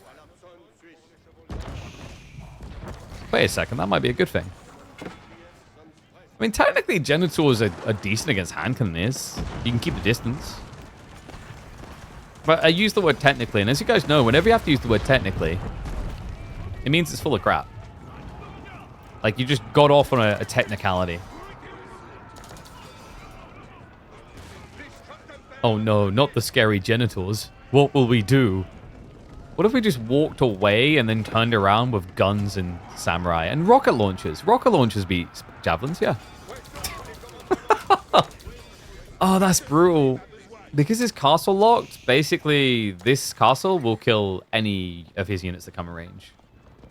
Wait a second, that might be a good thing. I mean, technically, genitals are decent against hand cannoneers. You can keep the distance. But I use the word technically, and as you guys know, whenever you have to use the word technically, it means it's full of crap. Like, you just got off on a technicality. Oh no, not the scary genitals. What will we do? What if we just walked away and then turned around with guns and samurai? And rocket launchers. Rocket launchers beat javelins, yeah. Oh, that's brutal. Because his castle locked, basically this castle will kill any of his units that come in range.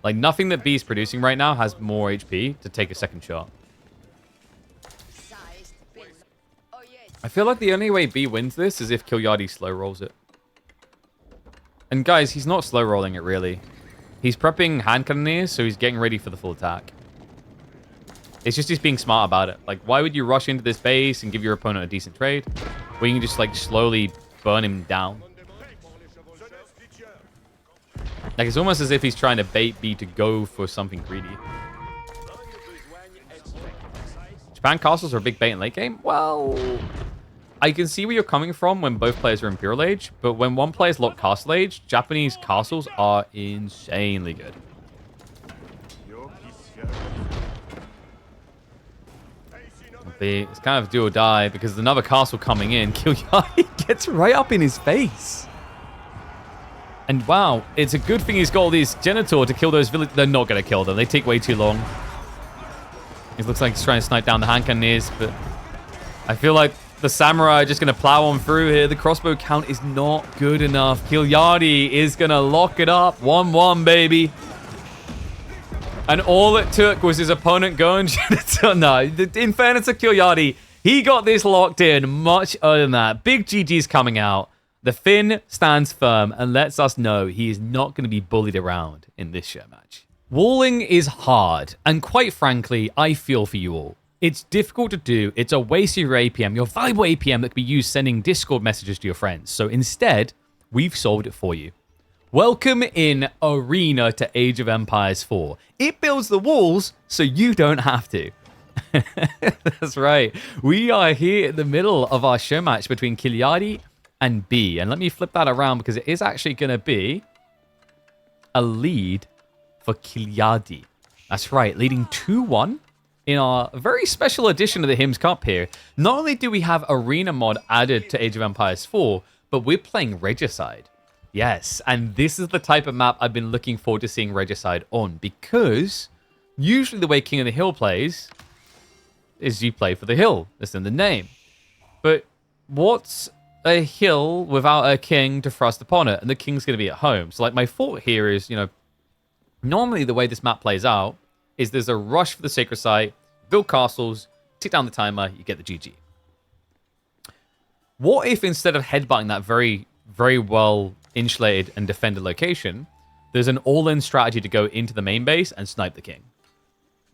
Like, nothing that B's producing right now has more HP to take a second shot. I feel like the only way B wins this is if Kilyadi slow rolls it. And guys, he's not slow rolling it, really. He's prepping hand cannoneers, so he's getting ready for the full attack. It's just he's being smart about it. Like, why would you rush into this base and give your opponent a decent trade when you can just, like, slowly burn him down? Like, it's almost as if he's trying to bait B to go for something greedy. Japan castles are a big bait in late game? Well, I can see where you're coming from when both players are Imperial Age, but when one player's locked Castle Age, Japanese castles are insanely good. It's kind of do or die because there's another castle coming in. Kilyadi gets right up in his face. And wow, it's a good thing he's got all these Genitor to kill those villagers. They're not going to kill them. They take way too long. It looks like he's trying to snipe down the hand cannoneers, but I feel like the samurai are just going to plow on through here. The crossbow count is not good enough. Kilyadi is going to lock it up. 1-1, baby. And all it took was his opponent going Genitor. No, in fairness to Kilyadi, he got this locked in much earlier than that. Big GG's coming out. The Finn stands firm and lets us know he is not going to be bullied around in this show match. Walling is hard, and quite frankly, I feel for you all. It's difficult to do, it's a waste of your APM, your valuable APM that could be used sending Discord messages to your friends. So instead, we've solved it for you. Welcome in Arena to Age of Empires 4. It builds the walls so you don't have to. That's right. We are here in the middle of our show match between Kilyadi and B. And let me flip that around because it is actually going to be a lead for Kilyadi. That's right, leading 2-1 in our very special edition of the Hymns Cup here. Not only do we have Arena mod added to Age of Empires 4, but we're playing Regicide. Yes, and this is the type of map I've been looking forward to seeing Regicide on because Usually the way King of the Hill plays is you play for the hill. That's in the name. But what's a hill without a king to thrust upon it? And the king's going to be at home. So like my thought here is, normally the way this map plays out is there's a rush for the sacred site, build castles, tick down the timer, you get the GG. What if instead of headbutting that very, very well insulated and defended location, there's an all-in strategy to go into the main base and snipe the king?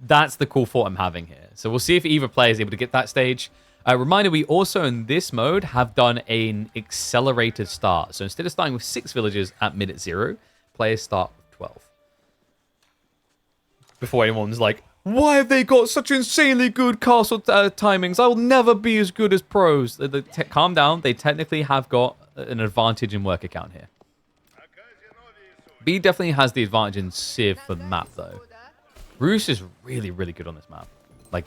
That's the cool thought I'm having here. So we'll see if either player is able to get that stage. Reminder, we also in this mode have done an accelerated start. So instead of starting with 6 villagers at minute 0, players start with 12. Before anyone's like, why have they got such insanely good castle timings? I'll never be as good as pros. Calm down. They technically have got an advantage in work account here. B definitely has the advantage in Civ for the map, though. Roos is really, really good on this map. Like,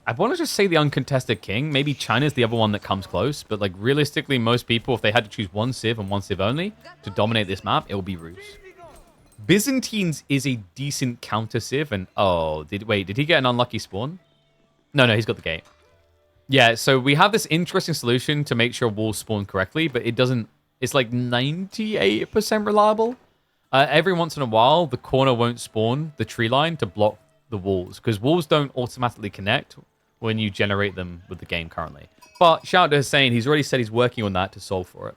I want to just say the uncontested king. Maybe China's the other one that comes close. But, like, realistically, most people, if they had to choose one Civ and one Civ only to dominate this map, it will be Roos. Byzantines is a decent counter Civ. And, oh, did he get an unlucky spawn? No, he's got the gate. Yeah, so we have this interesting solution to make sure walls spawn correctly. But it doesn't... It's like 98% reliable. Every once in a while, the corner won't spawn the tree line to block the walls, because walls don't automatically connect when you generate them with the game currently. But shout out to Hussein, he's already said he's working on that to solve for it.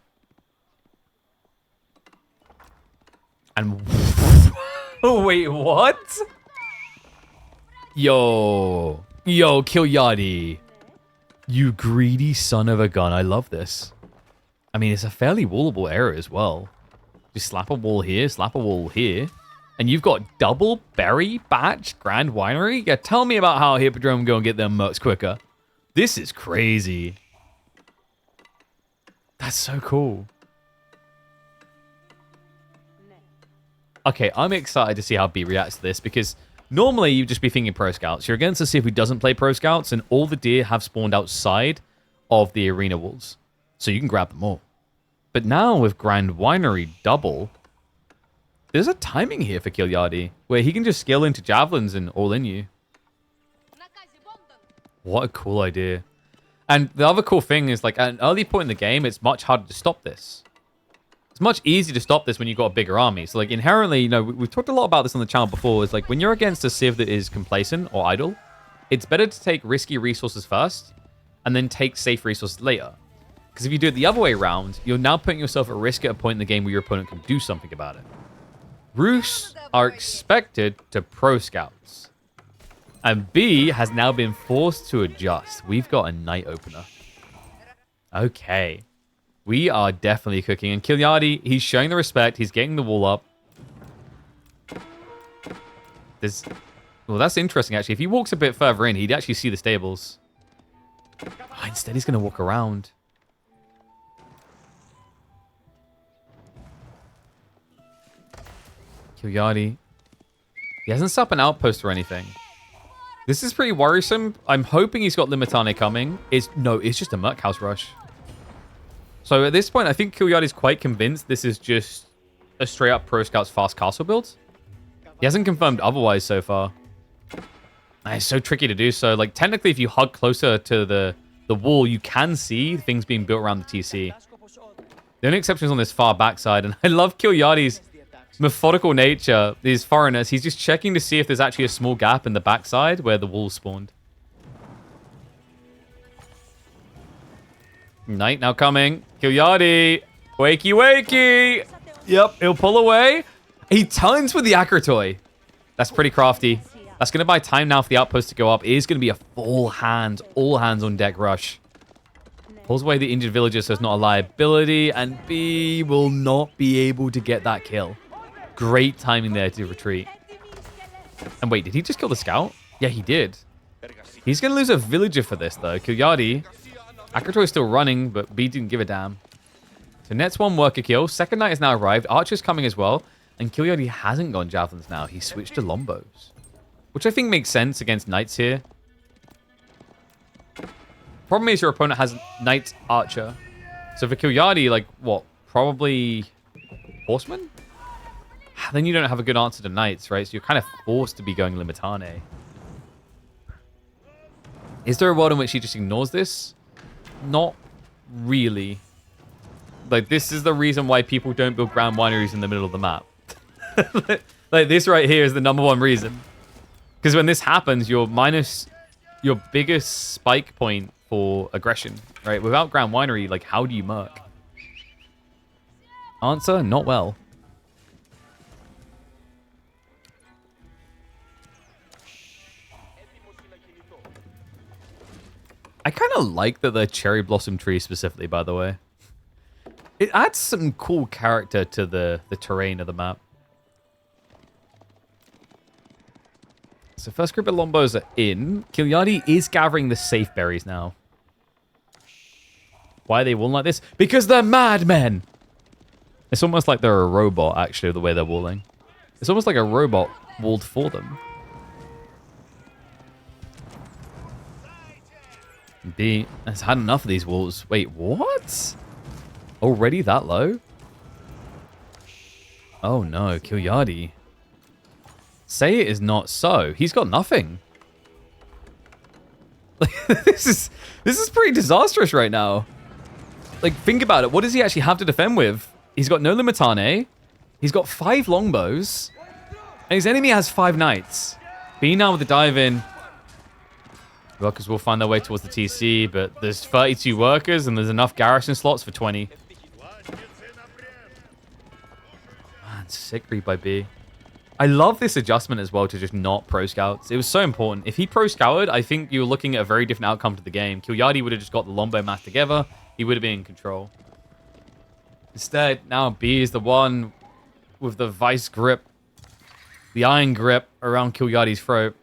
And wait, what? Yo, Kill Yachty. You greedy son of a gun. I love this. I mean, it's a fairly wallable area as well. Just slap a wall here, slap a wall here. And you've got double berry batch Grand Winery? Yeah, tell me about how Hippodrome go and get them mercs quicker. This is crazy. That's so cool. Okay, I'm excited to see how B reacts to this, because normally you'd just be thinking Pro Scouts. You're against to see if he doesn't play Pro Scouts, and all the deer have spawned outside of the arena walls. So you can grab them all. But now with Grand Winery double, there's a timing here for Kill Yachty, where he can just scale into javelins and all in you. What a cool idea. And the other cool thing is, like, at an early point in the game, it's much harder to stop this. It's much easier to stop this when you've got a bigger army. So, like, inherently, we've talked a lot about this on the channel before, is like, when you're against a Civ that is complacent or idle, it's better to take risky resources first, and then take safe resources later. Because if you do it the other way around, you're now putting yourself at risk at a point in the game where your opponent can do something about it. Roos are expected to Pro Scouts. And B has now been forced to adjust. We've got a night opener. Okay. We are definitely cooking. And Kill Yachty, he's showing the respect. He's getting the wall up. Well, that's interesting, actually. If he walks a bit further in, he'd actually see the stables. Oh, instead, he's going to walk around. Kill Yachty. He hasn't set up an outpost or anything. This is pretty worrisome. I'm hoping he's got Limitane coming. No, it's just a Merc House rush. So at this point, I think Kill Yachty's quite convinced this is just a straight up Pro Scouts fast castle build. He hasn't confirmed otherwise so far. And it's so tricky to do so. Like, technically, if you hug closer to the wall, you can see things being built around the TC. The only exception is on this far backside. And I love Kill Yachty's methodical nature. These foreigners, he's just checking to see if there's actually a small gap in the backside where the wall spawned. Night now coming. Kill Yachty. Wakey, wakey. Yep, he'll pull away. He turns with the Akratoy. That's pretty crafty. That's going to buy time now for the outpost to go up. It is going to be a full hands, all hands on deck rush. Pulls away the injured villager so it's not a liability. And B will not be able to get that kill. Great timing there to retreat. And wait, did he just kill the scout? Yeah, he did. He's going to lose a villager for this, though. Kill Yachty. Akratoy is still running, but B didn't give a damn. So Net's one worker kill. Second Knight has now arrived. Archer's coming as well. And Kill Yachty hasn't gone javelins now. He switched to Lombos. Which I think makes sense against Knights here. Problem is your opponent has Knight Archer. So for Kill Yachty, like, what? Probably Horseman? then you don't have a good answer to knights, right? So you're kind of forced to be going Limitane. Is there a world in which he just ignores this? Not really. Like, this is the reason why people don't build ground wineries in the middle of the map. Like, this right here is the #1 reason. Because when this happens, you're minus your biggest spike point for aggression, right? Without ground winery, like, how do you merc? Answer, not well. I kind of like the cherry blossom tree specifically, by the way. It adds some cool character to the terrain of the map. So first group of Lombos are in. Kilyadi is gathering the safe berries now. Why they wall like this? Because they're madmen! It's almost like they're a robot, actually, the way they're walling. It's almost like a robot walled for them. B has had enough of these walls. Wait, what? Already that low? Oh no, Kilyadi. Say it is not so. He's got nothing. This is pretty disastrous right now. Like, think about it. What does he actually have to defend with? He's got no Limitane. He's got 5 longbows. And his enemy has 5 knights. B now with the dive in. Workers will find their way towards the TC, but there's 32 workers and there's enough garrison slots for 20. Man, sick read by B. I love this adjustment as well to just not pro scouts. It was so important. If he pro scouted, I think you were looking at a very different outcome to the game. Kilyadi would have just got the Lombo mass together. He would have been in control. Instead, now B is the one with the vice grip, the iron grip around Kilyadi's throat.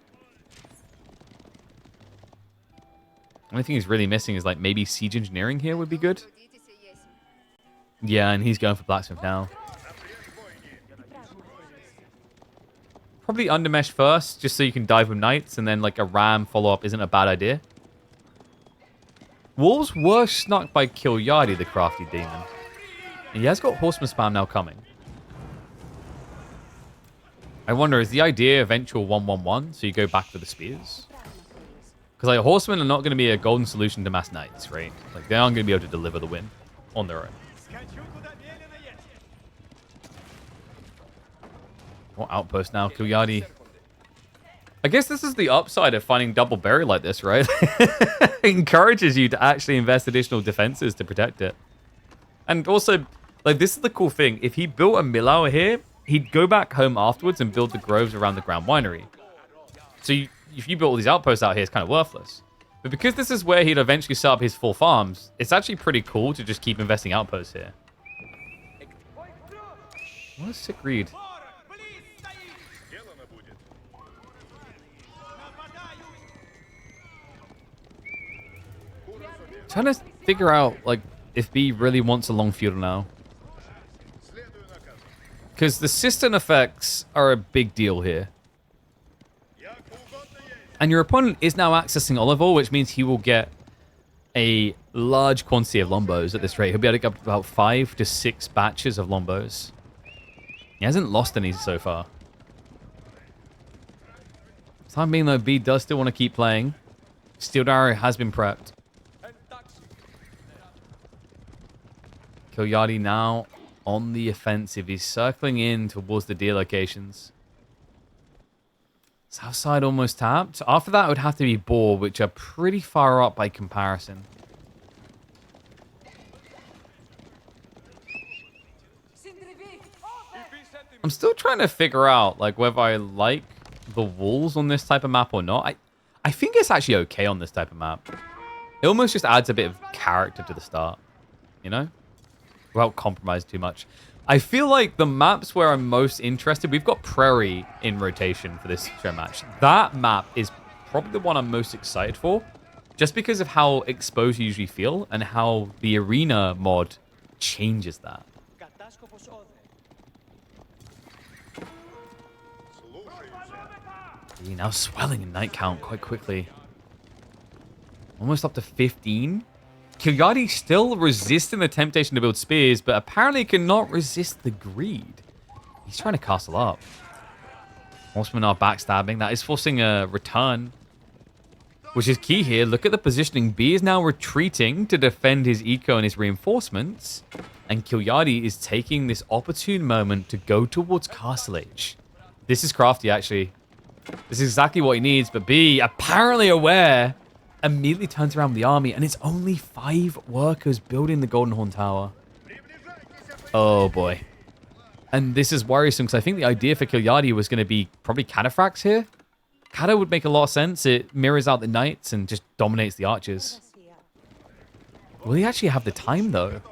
The only thing he's really missing is like maybe siege engineering here would be good. Yeah, and he's going for blacksmith now. Probably undermesh first, just so you can dive with knights, and then like a ram follow-up isn't a bad idea. Wolves were snuck by Kilyadi, the crafty demon. And he has got horseman spam now coming. I wonder, is the idea eventual 1-1-1, so you go back for the spears? Because like horsemen are not going to be a golden solution to mass knights, right? Like they aren't going to be able to deliver the win on their own. What outpost now? Kilyadi. I guess this is the upside of finding double berry like this, right? It encourages you to actually invest additional defenses to protect it. And also, like, this is the cool thing. If he built a mill hour here, he'd go back home afterwards and build the groves around the ground winery. So if you built all these outposts out here, it's kind of worthless. But because this is where he'd eventually set up his full farms, it's actually pretty cool to just keep investing outposts here. What a sick read. Trying to figure out, like, if B really wants a long feudal now. Because the cistern effects are a big deal here. And your opponent is now accessing olive oil, which means he will get a large quantity of lombos at this rate. He'll be able to get up about 5 to 6 batches of lombos. He hasn't lost any so far. Time being, though, B does still want to keep playing. Steel Arrow has been prepped. Kilyadi now on the offensive. He's circling in towards the deer locations. South side almost tapped. After that, it would have to be Boar, which are pretty far up by comparison. I'm still trying to figure out like whether I like the walls on this type of map or not. I think it's actually okay on this type of map. It almost just adds a bit of character to the start, you know? Without compromising too much. I feel like the maps where I'm most interested, we've got Prairie in rotation for this show match. That map is probably the one I'm most excited for, just because of how exposed you usually feel and how the arena mod changes that. Now swelling in night count quite quickly. Almost up to 15. Kilyadi still resisting the temptation to build spears, but apparently cannot resist the greed. He's trying to castle up. Horsemen are backstabbing. That is forcing a return, which is key here. Look at the positioning. B is now retreating to defend his eco and his reinforcements. And Kilyadi is taking this opportune moment to go towards Castle Age. This is crafty, actually. This is exactly what he needs. But B, apparently aware, immediately turns around with the army. And it's only 5 workers building the Golden Horn Tower. Oh, boy. And this is worrisome because I think the idea for Kilyadi was going to be probably Cataphracts here. Kata would make a lot of sense. It mirrors out the knights and just dominates the archers. Will he actually have the time, though?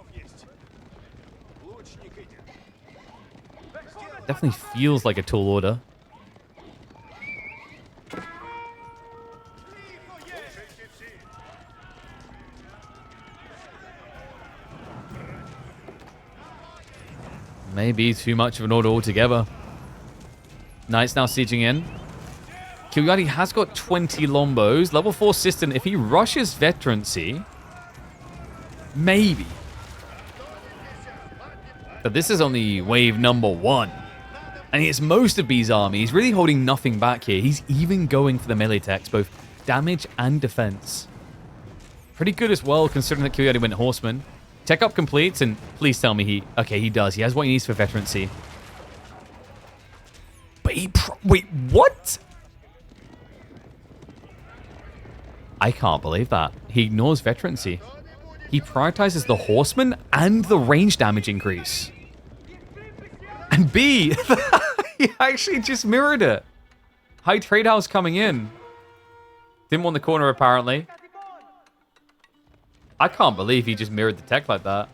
Definitely feels like a tall order. Maybe too much of an order altogether. Knights now sieging in. Kilyadi has got 20 Lombos. Level 4 System. If he rushes Veterancy, maybe. But this is only wave number 1. And it's most of B's army. He's really holding nothing back here. He's even going for the melee techs, both damage and defense. Pretty good as well, considering that Kilyadi went Horseman. Tech up completes, and please tell me he... Okay, he does. He has what he needs for Veterancy. But he... Wait, what? I can't believe that. He ignores Veterancy. He prioritizes the Horseman and the range damage increase. And B, he actually just mirrored it. High Trade House coming in. Didn't want the corner, apparently. I can't believe he just mirrored the tech like that.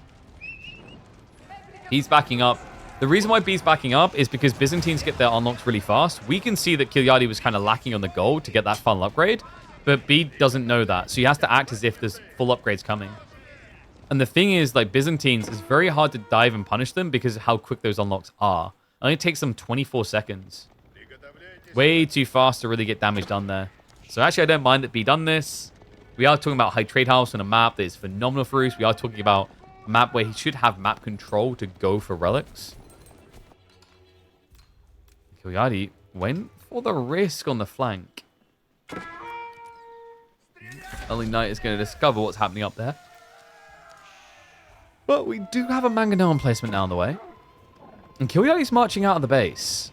He's backing up. The reason why B's backing up is because Byzantines get their unlocks really fast. We can see that Kilyadi was kind of lacking on the gold to get that final upgrade. But B doesn't know that. So he has to act as if there's full upgrades coming. And the thing is, like, Byzantines, it's very hard to dive and punish them because of how quick those unlocks are. It only takes them 24 seconds. Way too fast to really get damage done there. So actually, I don't mind that B done this. We are talking about High Trade House on a map that is phenomenal for us. We are talking about a map where he should have map control to go for relics. Kilyadi went for the risk on the flank. Early Knight is going to discover what's happening up there. But we do have a Mangonel emplacement now on the way. And Kilyadi's marching out of the base.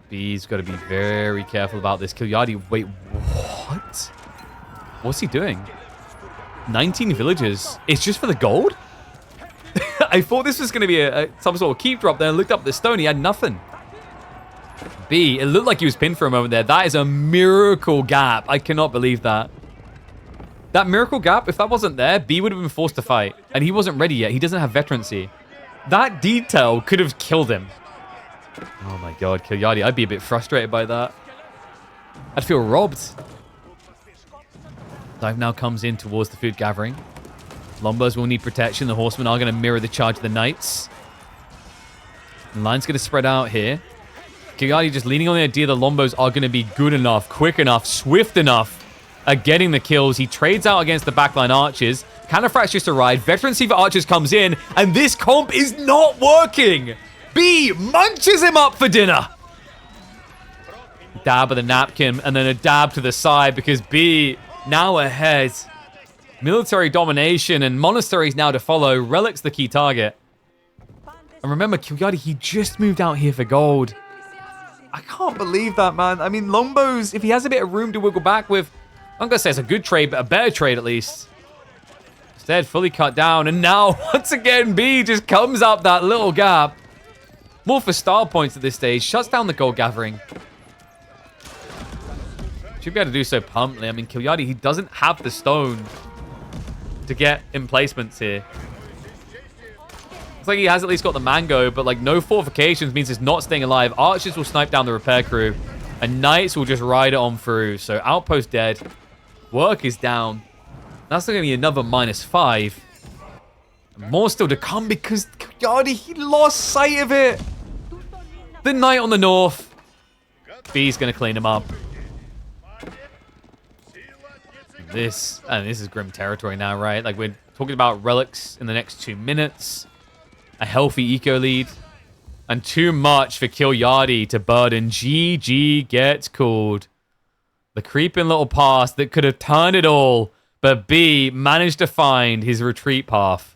B's got to be very careful about this. Kilyadi, wait, what? What's he doing? 19 villagers. It's just for the gold? I thought this was going to be some sort of keep drop there. I looked up the stone. He had nothing. B, it looked like he was pinned for a moment there. That is a miracle gap. I cannot believe that. That miracle gap, if that wasn't there, B would have been forced to fight. And he wasn't ready yet. He doesn't have veterancy. That detail could have killed him. Oh my god, Kilyadi, I'd be a bit frustrated by that. I'd feel robbed. Dive now comes in towards the food gathering. Lombos will need protection. The horsemen are going to mirror the charge of the knights. And line's going to spread out here. Kilyadi just leaning on the idea the Lombos are going to be good enough, quick enough, swift enough at getting the kills. He trades out against the backline archers. Cataphracts just arrived. Veterancy for archers comes in, and this comp is not working. B munches him up for dinner. Dab of the napkin, and then a dab to the side because B now ahead. Military domination and monasteries now to follow. Relic's the key target. And remember, Kilyadi, he just moved out here for gold. I can't believe that, man. I mean, Lombos, if he has a bit of room to wiggle back with, I'm going to say it's a good trade, but a better trade at least. Instead, fully cut down. And now, once again, B just comes up that little gap. More for style points at this stage. Shuts down the gold gathering. Should be able to do so promptly. I mean, Kilyadi, he doesn't have the stone to get emplacements here. Looks like he has at least got the mango, but like no fortifications means it's not staying alive. Archers will snipe down the repair crew, and knights will just ride it on through. So outpost dead. Work is down. That's going to be another -5. And more still to come because Kilyadi, he lost sight of it. The knight on the north. B's going to clean him up. This is grim territory now, right? Like, we're talking about relics in the next 2 minutes. A healthy eco lead. And too much for Kilyadi to burden. GG gets called. The creeping little pass that could have turned it all. But B managed to find his retreat path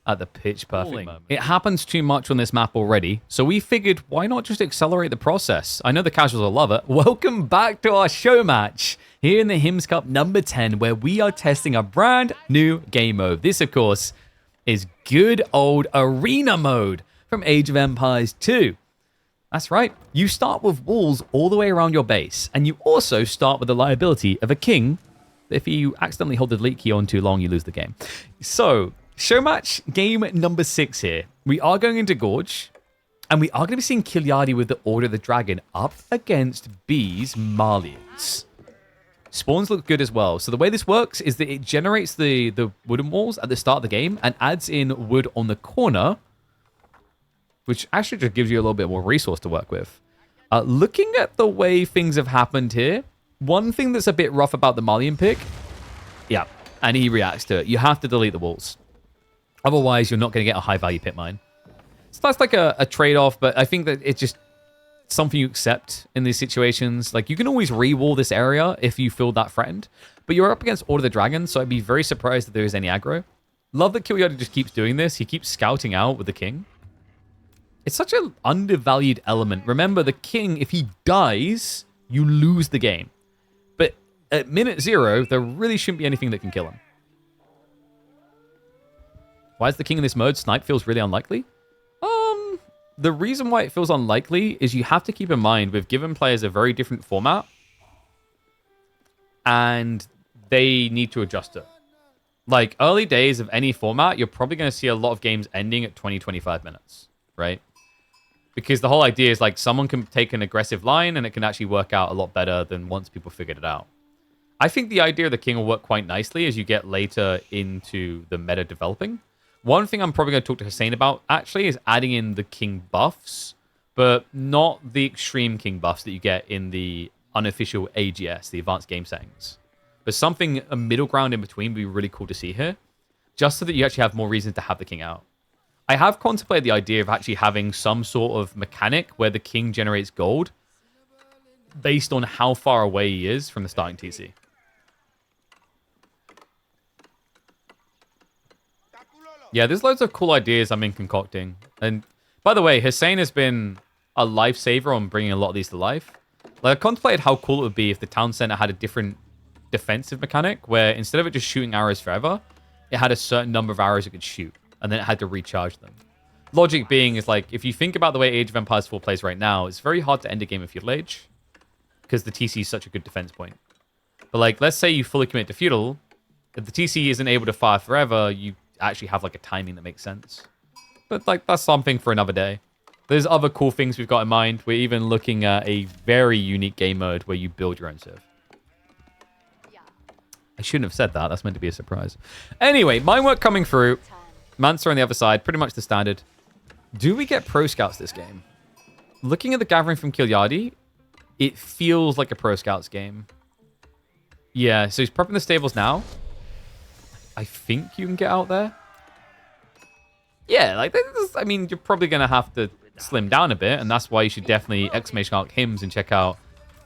at the pitch perfect moment. It happens too much on this map already, so we figured why not just accelerate the process? I know the casuals will love it. Welcome back to our show match here in the Hims Cup number 10, where we are testing a brand new game mode. This, of course, is good old arena mode from Age of Empires 2. That's right, you start with walls all the way around your base, and you also start with the liability of a king. If you accidentally hold the delete key on too long, you lose the game. So, show match game number 6 here. We are going into Gorge, and we are going to be seeing Kilyadi with the Order of the Dragon up against B's Malians. Spawns look good as well. So the way this works is that it generates the wooden walls at the start of the game and adds in wood on the corner, which actually just gives you a little bit more resource to work with. Looking at the way things have happened here, one thing that's a bit rough about the Malian pick, yeah, and he reacts to it. You have to delete the walls. Otherwise, you're not going to get a high-value pit mine. So that's like a trade-off, but I think that it's just something you accept in these situations. Like, you can always re-wall this area if you feel that threatened, but you're up against Order of the Dragon, so I'd be very surprised if there is any aggro. Love that Kilyadi just keeps doing this. He keeps scouting out with the king. It's such an undervalued element. Remember, the king, if he dies, you lose the game. But at minute 0, there really shouldn't be anything that can kill him. Why is the king in this mode? Snipe feels really unlikely. The reason why it feels unlikely is you have to keep in mind we've given players a very different format, and they need to adjust to it. Like, early days of any format, you're probably going to see a lot of games ending at 20-25 minutes, right? Because the whole idea is, like, someone can take an aggressive line and it can actually work out a lot better than once people figured it out. I think the idea of the king will work quite nicely as you get later into the meta developing. One thing I'm probably going to talk to Hussein about, actually, is adding in the king buffs, but not the extreme king buffs that you get in the unofficial AGS, the advanced game settings. But something, a middle ground in between, would be really cool to see here, just so that you actually have more reasons to have the king out. I have contemplated the idea of actually having some sort of mechanic where the king generates gold based on how far away he is from the starting TC. Yeah, there's loads of cool ideas I'm in concocting. And by the way, Hussein has been a lifesaver on bringing a lot of these to life. Like, I contemplated how cool it would be if the town center had a different defensive mechanic where instead of it just shooting arrows forever, it had a certain number of arrows it could shoot, and then it had to recharge them. Logic being is, like, if you think about the way Age of Empires 4 plays right now, it's very hard to end a game of Feudal Age because the TC is such a good defense point. But, like, let's say you fully commit to Feudal, if the TC isn't able to fire forever, you actually have, like, a timing that makes sense. But, like, that's something for another day. There's other cool things we've got in mind. We're even looking at a very unique game mode where you build your own serve. I shouldn't have said that. That's meant to be a surprise. Anyway, mine work coming through. Mansa on the other side. Pretty much the standard. Do we get pro scouts this game? Looking at the gathering from Kilyadi, it feels like a pro scouts game. Yeah, so he's prepping the stables now. I think you can get out there. Yeah, like, I mean, you're probably going to have to slim down a bit, and that's why you should definitely exclamation mark Hims and check out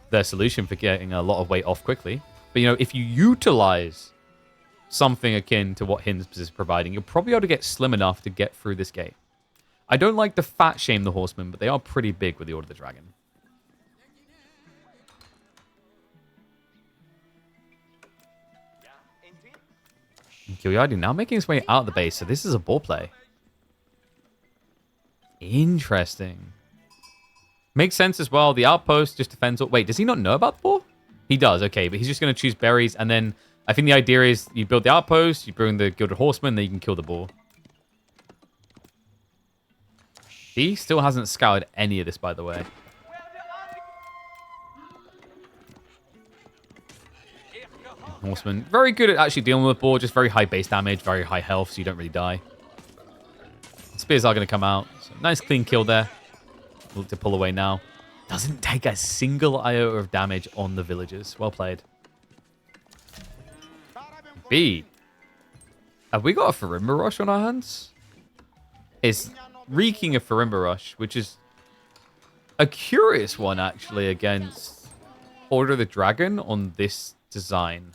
their solution for getting a lot of weight off quickly. But, you know, if you utilize something akin to what Hims is providing, you'll probably be able to get slim enough to get through this gate. I don't like to fat shame the horsemen, but they are pretty big with the Order of the Dragon. Kilyadi now making his way out of the base, so this is a ball play. Interesting. Makes sense as well. The outpost just defends... Wait, does he not know about the ball? He does, okay, but he's just going to choose berries, and then I think the idea is you build the outpost, you bring the Gilded Horseman, then you can kill the ball. He still hasn't scoured any of this, by the way. Horseman, very good at actually dealing with the ball, just very high base damage, very high health, so you don't really die. Spears are going to come out. So nice clean kill there. Look to pull away now. Doesn't take a single iota of damage on the villagers. Well played. B. Have we got a Farimba rush on our hands? reeking of Farimba Rush, which is a curious one, actually, against Order of the Dragon on this design.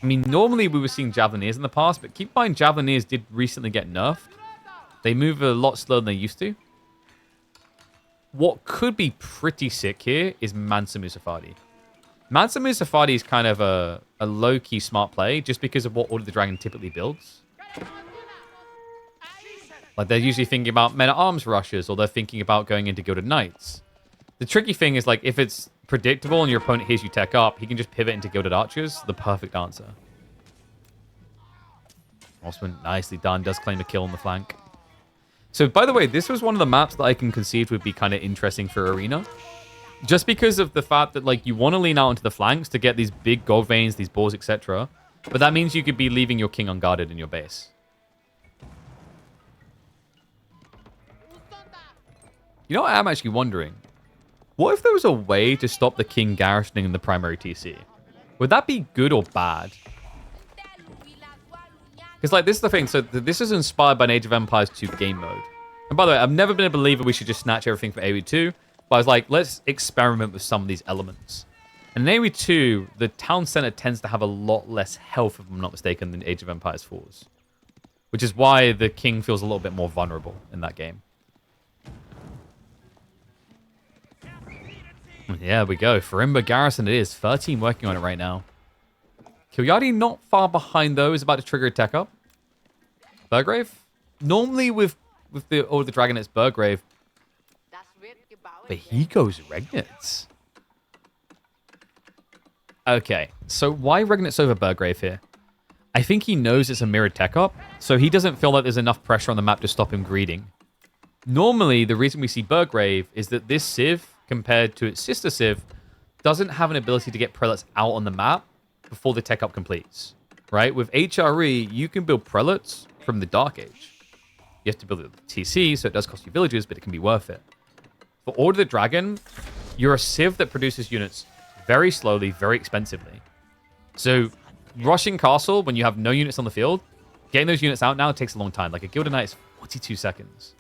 I mean, normally we were seeing Javelineers in the past, but keep in mind Javelineers did recently get nerfed. They move a lot slower than they used to. What could be pretty sick here is Mansa Musafadi. Mansa Musafadi is kind of a low-key smart play just because of what Order of the Dragon typically builds. Like, they're usually thinking about Men-at-Arms rushes, or they're thinking about going into Gilded Knights. The tricky thing is, like, if it's predictable and your opponent hears you tech up, he can just pivot into Gilded Archers. The perfect answer. Osman, nicely done. Does claim a kill on the flank. So, by the way, this was one of the maps that I can conceive would be kind of interesting for Arena. Just because of the fact that, like, you want to lean out into the flanks to get these big gold veins, these balls, etc. But that means you could be leaving your king unguarded in your base. You know what I'm actually wondering? What if there was a way to stop the king garrisoning in the primary TC? Would that be good or bad? Because, like, this is the thing. So, this is inspired by an Age of Empires 2 game mode. And by the way, I've never been a believer we should just snatch everything from AoE2. But I was like, let's experiment with some of these elements. And in AoE2, the town center tends to have a lot less health, if I'm not mistaken, than Age of Empires 4's. Which is why the king feels a little bit more vulnerable in that game. Yeah, we go. Farimba Garrison it is. 13 working on it right now. Kilyadi not far behind, though. Is about to trigger a tech up. Burgrave? Normally with the Order of the Dragon, it's Burgrave. But he goes Regnitz. Okay, so why Regnitz over Burgrave here? I think he knows it's a mirrored tech up, so he doesn't feel like there's enough pressure on the map to stop him greeting. Normally, the reason we see Burgrave is that this Civ, compared to its sister Civ, doesn't have an ability to get prelates out on the map before the tech up completes. Right? With HRE, you can build prelates from the Dark Age. You have to build it with TC, so it does cost you villages, but it can be worth it. For Order of the Dragon, you're a Civ that produces units very slowly, very expensively. So, rushing Castle when you have no units on the field, getting those units out now takes a long time. Like a Gilded Knight is 42 seconds.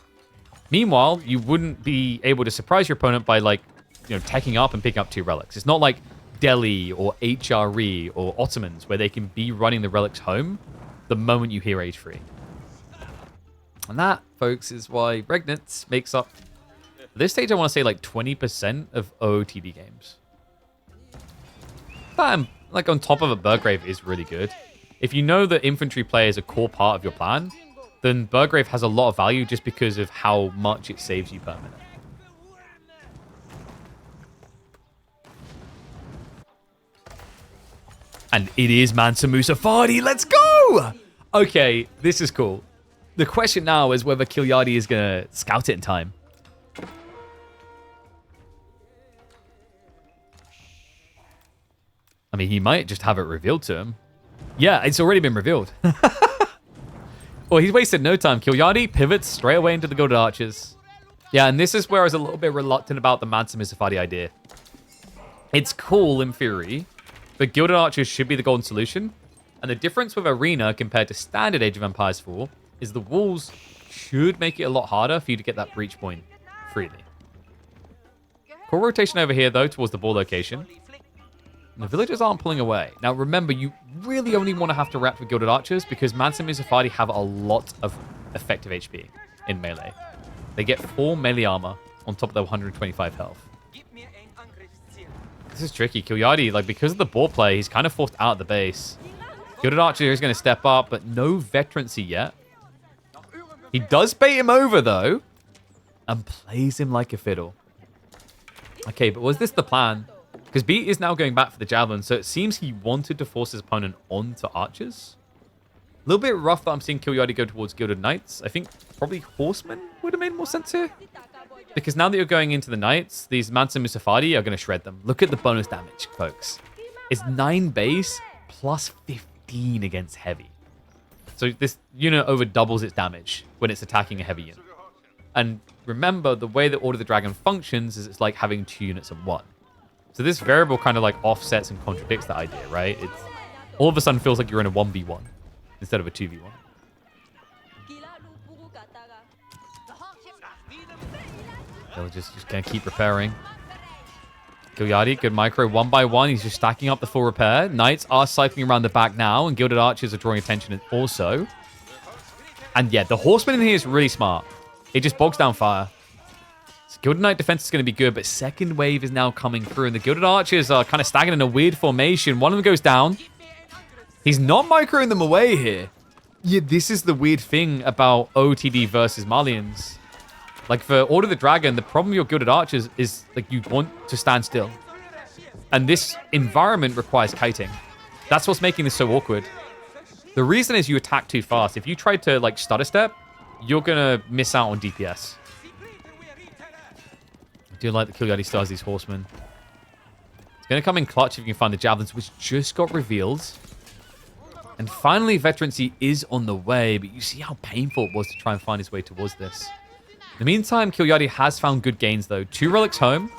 Meanwhile, you wouldn't be able to surprise your opponent by, like, you know, teching up and picking up 2 relics. It's not like Delhi or HRE or Ottomans where they can be running the relics home the moment you hear Age 3. And that, folks, is why Regnitz makes up, at this stage, I want to say like 20% of OOTD games. But, like, on top of it, Burgrave is really good. If you know that infantry play is a core part of your plan, then Burgrave has a lot of value just because of how much it saves you per minute. And it is Mansa Musafadi. Let's go! Okay, this is cool. The question now is whether Kilyadi is going to scout it in time. I mean, he might just have it revealed to him. Yeah, it's already been revealed. Well, he's wasted no time. Kilyadi pivots straight away into the Gilded Archers. Yeah, and this is where I was a little bit reluctant about the Mansa Musafadi idea. It's cool in theory, but Gilded Archers should be the golden solution. And the difference with Arena compared to standard Age of Empires 4 is the walls should make it a lot harder for you to get that breach point freely. Core rotation over here, though, towards the ball location. And the villagers aren't pulling away. Now, remember, you really only want to have to wrap with Gilded Archers because Mansa Musafadi have a lot of effective HP in melee. They get 4 melee armor on top of their 125 health. This is tricky. Kilyadi, like, because of the ball play, he's kind of forced out of the base. Gilded Archer is going to step up, but no veterancy yet. He does bait him over, though, and plays him like a fiddle. Okay, but was this the plan? Because B is now going back for the Javelin, so it seems he wanted to force his opponent onto Archers. A little bit rough that I'm seeing Kilyadi go towards Gilded Knights. I think probably Horsemen would have made more sense here. Because now that you're going into the Knights, these Mansa Musafadi are going to shred them. Look at the bonus damage, folks. It's 9 base plus 15 against heavy. So this unit over doubles its damage when it's attacking a heavy unit. And remember, the way that Order of the Dragon functions is it's like having 2 units in 1. So this variable kind of like offsets and contradicts that idea, right? It's all of a sudden feels like you're in a 1v1 instead of a 2v1. Villagers just going to keep repairing. Gilyardi, good micro. One by one, he's just stacking up the full repair. Knights are cycling around the back now, and Gilded Archers are drawing attention also. And yeah, the Horseman in here is really smart. It just bogs down fire. So Gilded Knight defense is going to be good, but second wave is now coming through, and the Gilded Archers are kind of stagnant in a weird formation. One of them goes down. He's not microing them away here. Yeah, this is the weird thing about OTD versus Malians. Like, for Order of the Dragon, the problem with your Gilded Archers is, like, you want to stand still. And this environment requires kiting. That's what's making this so awkward. The reason is you attack too fast. If you try to, like, stutter step, you're going to miss out on DPS. I do like the Gilyardi stars these horsemen. It's going to come in clutch if you can find the javelins, which just got revealed. And finally, Veterancy is on the way, but you see how painful it was to try and find his way towards this. In the meantime, Gilyardi has found good gains, though. 2 relics home.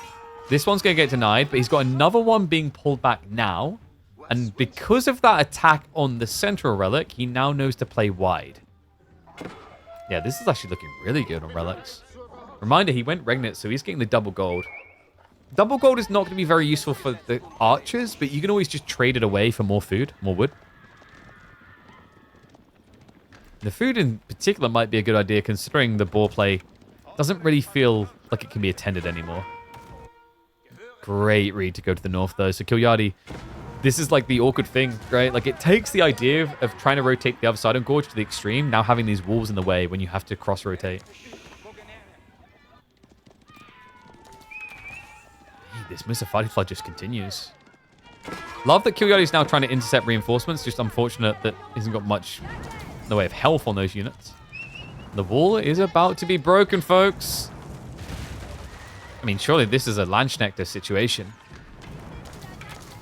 This one's going to get denied, but he's got another one being pulled back now. And because of that attack on the central relic, he now knows to play wide. Yeah, this is actually looking really good on relics. Reminder, he went Regnant, so he's getting the double gold. Double gold is not going to be very useful for the archers, but you can always just trade it away for more food, more wood. The food in particular might be a good idea, considering the boar play doesn't really feel like it can be attended anymore. Great read to go to the north, though. So Gilyardi, this is like the awkward thing, right? Like, it takes the idea of trying to rotate the other side of Gorge to the extreme, now having these wolves in the way when you have to cross-rotate. This Mr. Flood just continues. Love that Gilyardi's now trying to intercept reinforcements. Just unfortunate that he hasn't got much in the way of health on those units. The wall is about to be broken, folks. I mean, surely this is a Landsknechter situation.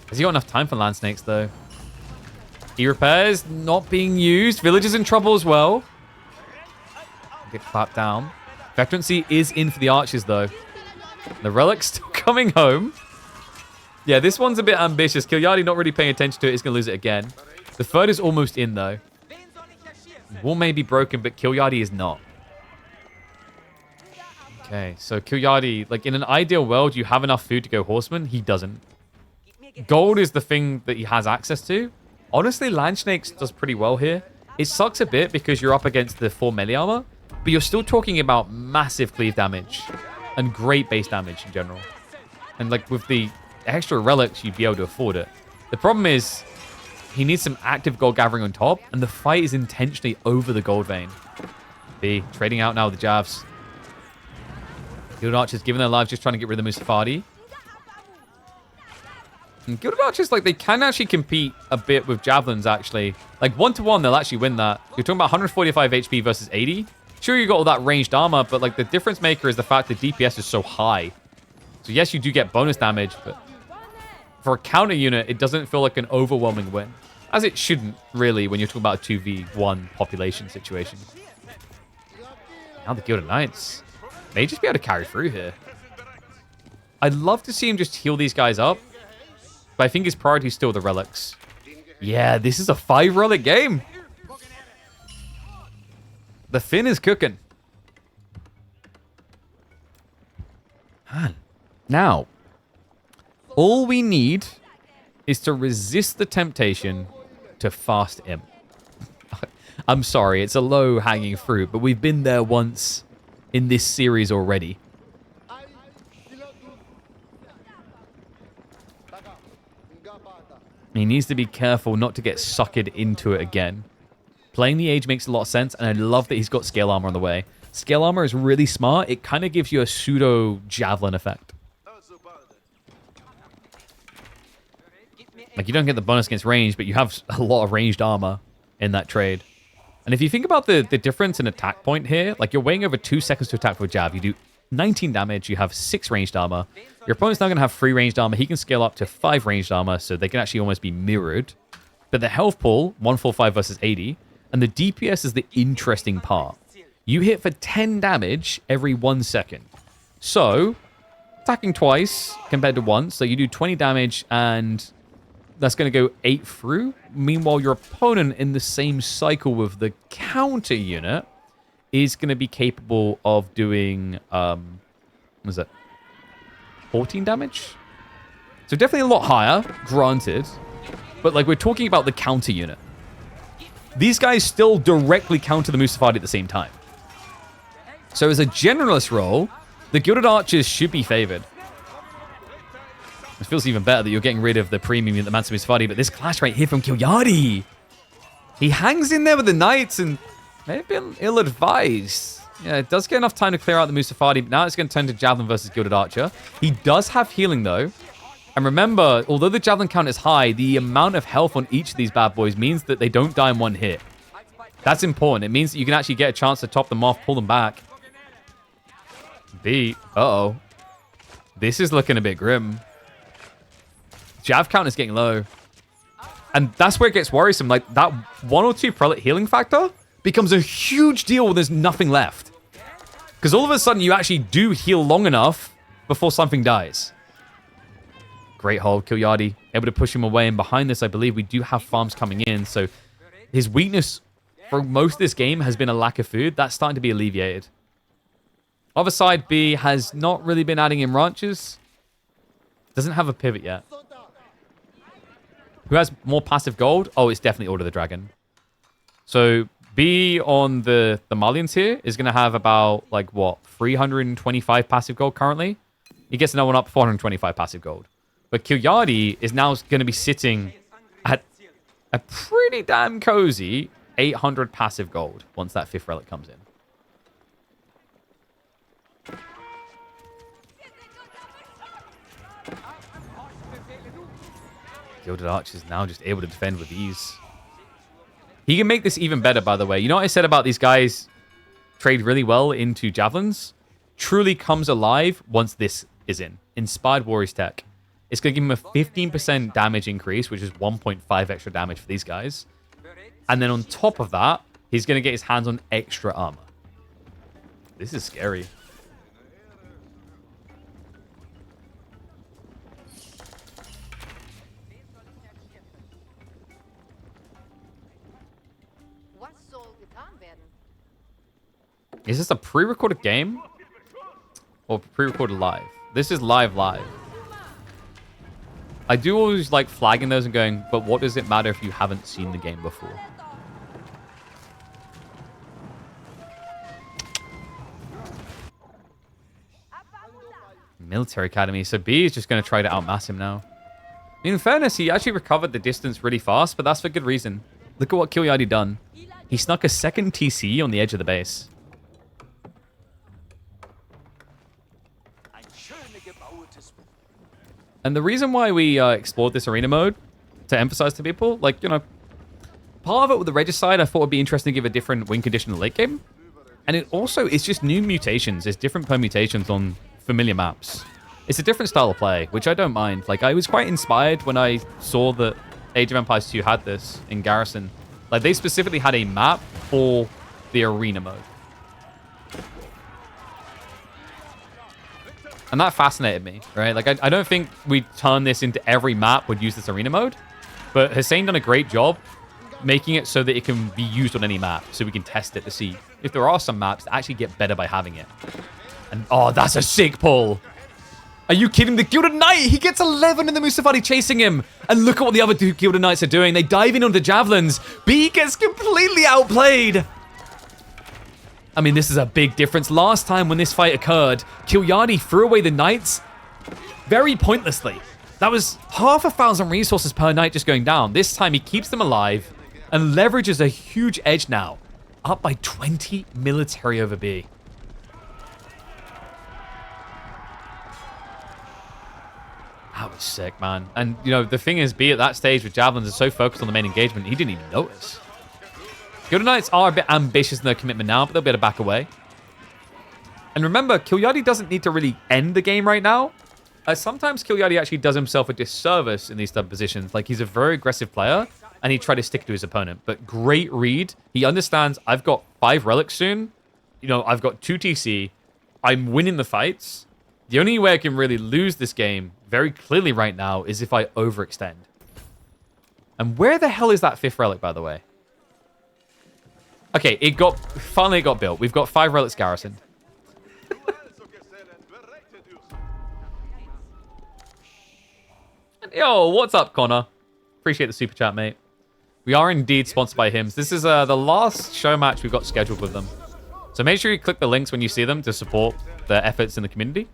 Has he got enough time for Land Snakes, though? He repairs, not being used. Villagers in trouble as well. Get clapped down. Veterancy is in for the archers, though. The relic's still coming home. Yeah, this one's a bit ambitious. Gilyardi not really paying attention to it. He's going to lose it again. The third is almost in, though. Wall may be broken, but Gilyardi is not. Okay, so Gilyardi, like, in an ideal world, you have enough food to go horseman. He doesn't. Gold is the thing that he has access to. Honestly, Landsnakes does pretty well here. It sucks a bit because you're up against the 4 melee armor, but you're still talking about massive cleave damage and great base damage in general. And, like, with the extra relics, you'd be able to afford it. The problem is he needs some active gold gathering on top, and the fight is intentionally over the gold vein. B, trading out now with the Javs. Gilded Archers giving their lives just trying to get rid of the Mustafadi. And Gilded Archers, like, they can actually compete a bit with Javelins, actually. Like, 1-to-1, they'll actually win that. You're talking about 145 HP versus 80. Sure, you got all that ranged armor, but, like, the difference maker is the fact that DPS is so high. So, yes, you do get bonus damage, but for a counter unit, it doesn't feel like an overwhelming win. As it shouldn't, really, when you're talking about a 2v1 population situation. Now the Gilded Knights may just be able to carry through here. I'd love to see him just heal these guys up, but I think his priority is still the relics. Yeah, this is a 5-relic game. The Finn is cooking. Man. Now, all we need is to resist the temptation to fast imp. I'm sorry, it's a low-hanging fruit, but we've been there once in this series already. He needs to be careful not to get suckered into it again. Playing the Age makes a lot of sense, and I love that he's got Scale Armor on the way. Scale Armor is really smart. It kind of gives you a pseudo-javelin effect. Like, you don't get the bonus against range, but you have a lot of ranged armor in that trade. And if you think about the difference in attack point here, like, you're waiting over 2 seconds to attack with a jab. You do 19 damage. You have 6 ranged armor. Your opponent's now going to have 3 ranged armor. He can scale up to 5 ranged armor, so they can actually almost be mirrored. But the health pool, 145 versus 80, and the DPS is the interesting part. You hit for 10 damage every 1 second. So, attacking twice compared to once, so you do 20 damage, and that's going to go 8 through. Meanwhile, your opponent in the same cycle with the counter unit is going to be capable of doing Was it 14 damage? So definitely a lot higher, granted. But like we're talking about the counter unit. These guys still directly counter the Mustafadi at the same time. So as a generalist role, the Gilded Archers should be favored. It feels even better that you're getting rid of the premium unit, the Mansa Mustafadi, but this clash right here from Kilyadi. He hangs in there with the Knights and may have been ill-advised. Yeah, it does get enough time to clear out the Mustafadi, but now it's going to turn to Javelin versus Gilded Archer. He does have healing, though. And remember, although the Javelin count is high, the amount of health on each of these bad boys means that they don't die in one hit. That's important. It means that you can actually get a chance to top them off, pull them back. Uh-oh. This is looking a bit grim. Jav count is getting low. And that's where it gets worrisome. Like, that 1 or 2 prelate healing factor becomes a huge deal when there's nothing left. Because all of a sudden, you actually do heal long enough before something dies. Great hold, Kilyadi. Able to push him away. And behind this, I believe we do have farms coming in. So his weakness for most of this game has been a lack of food. That's starting to be alleviated. Other side, B has not really been adding in ranches. Doesn't have a pivot yet. Who has more passive gold? Oh, it's definitely Order of the Dragon. So B on the Malians here is going to have about, like, what, 325 passive gold currently? He gets another one up, 425 passive gold. But Kilyadi is now going to be sitting at a pretty damn cozy 800 passive gold once that 5th relic comes in. Gilded Arch is now just able to defend with ease. He can make this even better, by the way. You know what I said about these guys trade really well into Javelins? Truly comes alive once this is in. Inspired Warriors Tech. It's going to give him a 15% damage increase, which is 1.5 extra damage for these guys. And then on top of that, he's going to get his hands on extra armor. This is scary. Is this a pre-recorded game? Or pre-recorded live? This is live. I do always like flagging those and going, but what does it matter if you haven't seen the game before? Military Academy. So B is just going to try to outmass him now. In fairness, he actually recovered the distance really fast, but that's for good reason. Look at what Kilyadi done. He snuck a second TC on the edge of the base. And the reason why we explored this arena mode, to emphasize to people, like, you know, part of it with the Regicide, I thought would be interesting to give a different win condition in the late game. And it also, it's just new mutations. There's different permutations on familiar maps. It's a different style of play, which I don't mind. Like, I was quite inspired when I saw that Age of Empires 2 had this in Garrison. Like, they specifically had a map for the arena mode. And that fascinated me, right? Like, I don't think we'd turn this into every map would use this arena mode. But Hussein done a great job making it so that it can be used on any map. So we can test it to see if there are some maps that actually get better by having it. And, oh, that's a sick pull. Are you kidding? The Gilded Knight, he gets 11 in the Mustafadi chasing him. And look at what the other two Gilded Knights are doing. They dive in onto Javelins. B gets completely outplayed. I mean, this is a big difference. Last time when this fight occurred, Kilyadi threw away the Knights very pointlessly. That was 1,000 resources per Knight just going down. This time he keeps them alive and leverages a huge edge now. Up by 20 military over B. That was sick, man. And, you know, the thing is, B at that stage with Javelins is so focused on the main engagement, he didn't even notice. Gilded Knights are a bit ambitious in their commitment now, but they'll be able to back away. And remember, Kilyadi doesn't need to really end the game right now. Sometimes Kilyadi actually does himself a disservice in these type of positions. Like, he's a very aggressive player, and he tried to stick to his opponent. But great read. He understands, I've got 5 relics soon. You know, I've got 2 TC. I'm winning the fights. The only way I can really lose this game very clearly right now is if I overextend. And where the hell is that 5th relic, by the way? Okay, finally it got built. We've got 5 relics garrisoned. Yo, what's up, Connor? Appreciate the super chat, mate. We are indeed sponsored by Hims. This is the last show match we've got scheduled with them. So make sure you click the links when you see them to support their efforts in the community.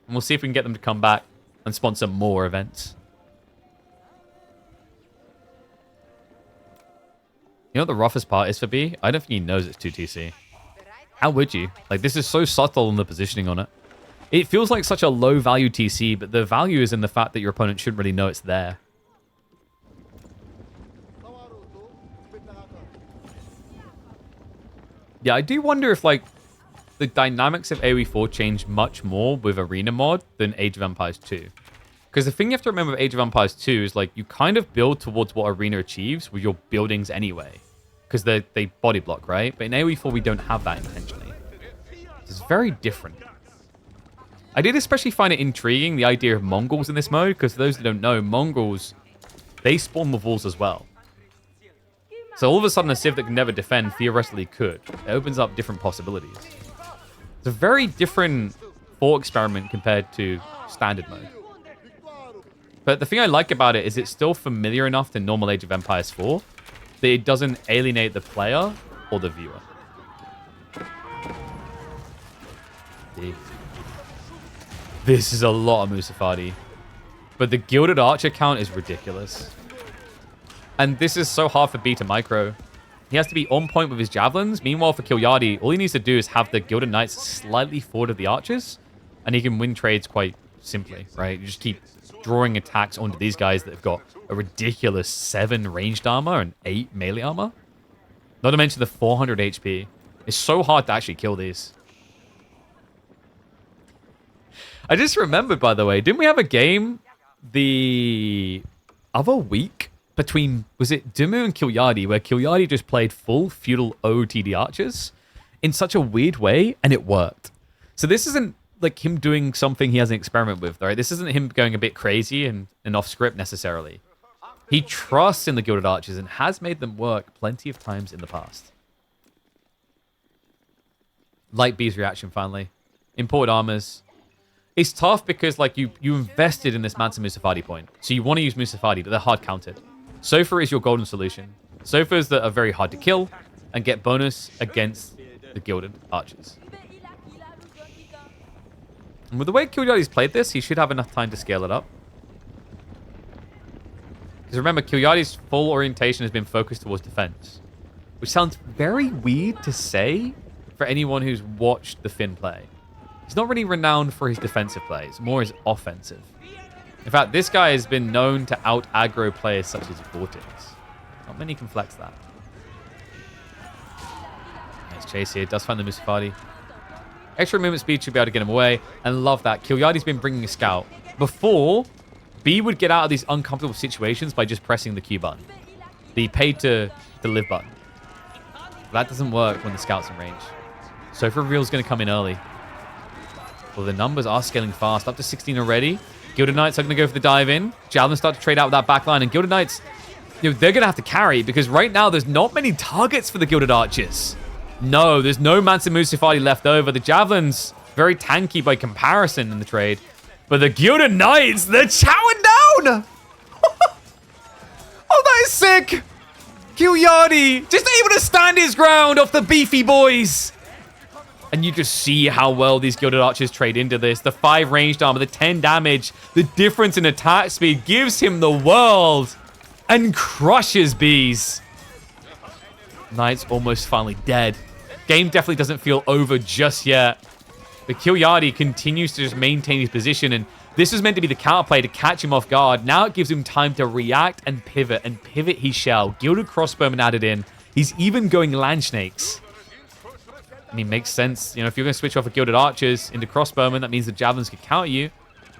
And we'll see if we can get them to come back and sponsor more events. You know what the roughest part is for B? I don't think he knows it's 2TC. How would you? Like, this is so subtle in the positioning on it. It feels like such a low value TC, but the value is in the fact that your opponent shouldn't really know it's there. Yeah, I do wonder if, like, the dynamics of AoE4 change much more with Arena mod than Age of Empires 2. Because the thing you have to remember with Age of Empires 2 is, like, you kind of build towards what Arena achieves with your buildings anyway. Because they body block, right? But in AoE4, we don't have that intentionally. It's very different. I did especially find it intriguing, the idea of Mongols in this mode, because for those who don't know, Mongols, they spawn with walls as well. So all of a sudden, a Civ that can never defend theoretically could. It opens up different possibilities. It's a very different thought experiment compared to standard mode. But the thing I like about it is it's still familiar enough to normal Age of Empires 4 that it doesn't alienate the player or the viewer. This is a lot of Musafadi. But the Gilded Archer count is ridiculous. And this is so hard for B to micro. He has to be on point with his javelins. Meanwhile, for Kilyadi, all he needs to do is have the Gilded Knights slightly forward of the archers, and he can win trades quite simply, right? You just keep drawing attacks onto these guys that have got a ridiculous 7 ranged armor and 8 melee armor. Not to mention the 400 HP. It's so hard to actually kill these. I just remembered, by the way, didn't we have a game the other week between, was it Dumu and Kilyadi, where Kilyadi just played full feudal OOTD archers in such a weird way, and it worked. So this isn't like him doing something he hasn't experimented with, right? This isn't him going a bit crazy and off script necessarily. He trusts in the Gilded Archers and has made them work plenty of times in the past. Light B's reaction, finally. Imported armors. It's tough because, like, you invested in this Mansa Musafadi point. So you want to use Musafadi, but they're hard counted. Sofa is your golden solution. Sofas that are very hard to kill and get bonus against the Gilded Archers. And with the way Kilyadi's played this, he should have enough time to scale it up. Because remember, Kilyadi's full orientation has been focused towards defense. Which sounds very weird to say for anyone who's watched the Finn play. He's not really renowned for his defensive plays, more his offensive. In fact, this guy has been known to out-aggro players such as Vortex. Not many can flex that. Nice chase here. Does find the Musafadi. Extra movement speed should be able to get him away. And love that. Kilyadi's been bringing a scout. Before, B would get out of these uncomfortable situations by just pressing the Q button. The pay to live button. That doesn't work when the scout's in range. So for real is going to come in early. Well, the numbers are scaling fast. Up to 16 already. Gilded Knights are going to go for the dive in. Javelin start to trade out with that backline. And Gilded Knights, you know, they're going to have to carry because right now there's not many targets for the Gilded Archers. No, there's no Mansa Musafadi left over. The Javelin's very tanky by comparison in the trade. But the Gilded Knights, they're chowing down! Oh, that is sick! Kilyadi just able to stand his ground off the beefy boys. And you just see how well these Gilded Archers trade into this. The 5 ranged armor, the 10 damage, the difference in attack speed gives him the world and crushes bees. Knight's almost finally dead. Game definitely doesn't feel over just yet. The Kilyadi continues to just maintain his position, and this was meant to be the counterplay to catch him off guard. Now it gives him time to react and pivot he shall. Gilded Crossbowman added in. He's even going Land Snakes. I mean, makes sense. You know, if you're going to switch off of Gilded Archers into Crossbowmen, that means the Javelins can counter you.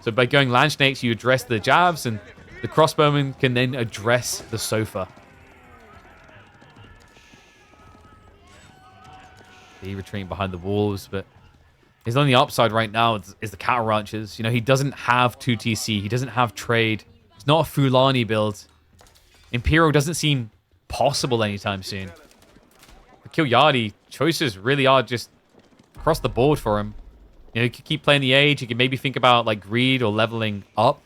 So by going Land Snakes, you address the Jabs, and the Crossbowmen can then address the Sofa. He retreating behind the walls, but his only upside right now is the Cattle Ranchers. You know, he doesn't have 2TC. He doesn't have trade. It's not a Fulani build. Imperial doesn't seem possible anytime soon. For Kilyadi, choices really are just across the board for him. You know, he could keep playing the Age. He could maybe think about like greed or leveling up.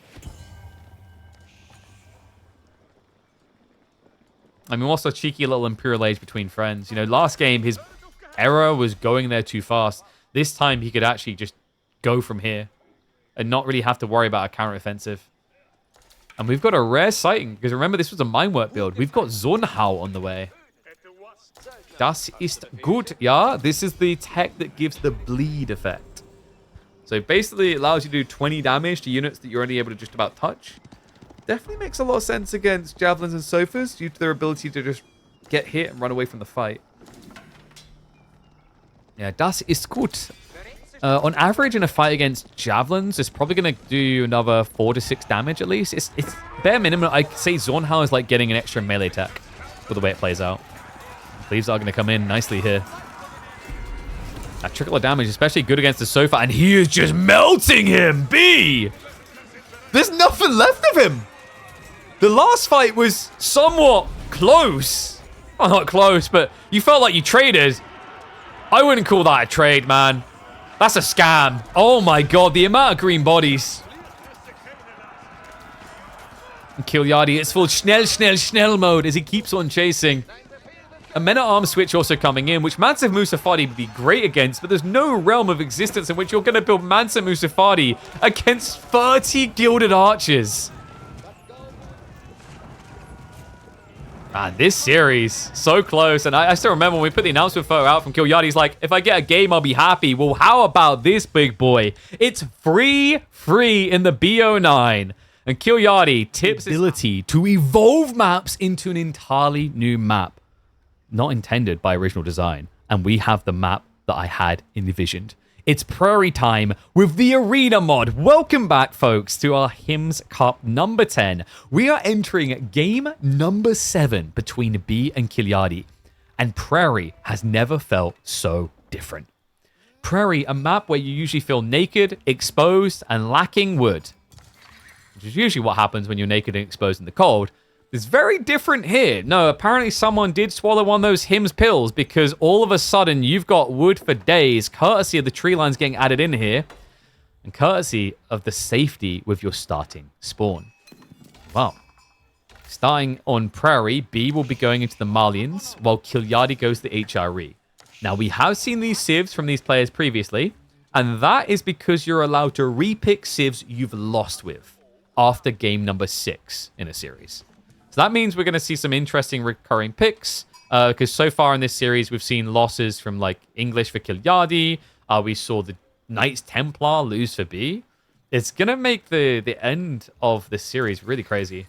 I mean, what's a cheeky little Imperial Age between friends? You know, last game, his error was going there too fast. This time, he could actually just go from here and not really have to worry about a counteroffensive. And we've got a rare sighting, because remember, this was a Minework build. We've got Zornhau on the way. Das ist gut, yeah? This is the tech that gives the bleed effect. So basically, it allows you to do 20 damage to units that you're only able to just about touch. Definitely makes a lot of sense against Javelins and Sofas due to their ability to just get hit and run away from the fight. Yeah, das ist gut. On average, in a fight against Javelins, it's probably going to do another 4 to 6 damage at least. It's bare minimum. I say Zornhau is like getting an extra melee tech for the way it plays out. Leaves are going to come in nicely here. That trickle of damage, especially good against the Sofa, and he is just melting him. B! There's nothing left of him. The last fight was somewhat close. Well, not close, but you felt like you traded. I wouldn't call that a trade, man. That's a scam. Oh my god, the amount of green bodies. And Kilyadi, it's full schnell mode as he keeps on chasing. A Men-at-Arms switch also coming in, which Mansa Musafadi would be great against, but there's no realm of existence in which you're going to build Mansa Musafadi against 30 Gilded Archers. Man, this series, so close. And I still remember when we put the announcement photo out from Kilyadi, he's like, if I get a game, I'll be happy. Well, how about this, big boy? It's free in the BO9. And Kilyadi tips his ability to evolve maps into an entirely new map. Not intended by original design. And we have the map that I had envisioned. It's Prairie time with the Arena mod. Welcome back, folks, to our Hymns Cup number 10. We are entering game number 7 between B and Kilyadi. And Prairie has never felt so different. Prairie, a map where you usually feel naked, exposed, and lacking wood. Which is usually what happens when you're naked and exposed in the cold. It's very different here. No, apparently someone did swallow one of those Hims pills because all of a sudden you've got wood for days, courtesy of the tree lines getting added in here, and courtesy of the safety with your starting spawn. Wow. Starting on Prairie, B will be going into the Malians, while Kilyadi goes to the HRE. Now, we have seen these civs from these players previously, and that is because you're allowed to repick civs you've lost with after game number 6 in a series. So that means we're going to see some interesting recurring picks, because so far in this series, we've seen losses from like English for Kilyadi. We saw the Knights Templar lose for B. It's going to make the end of this series really crazy.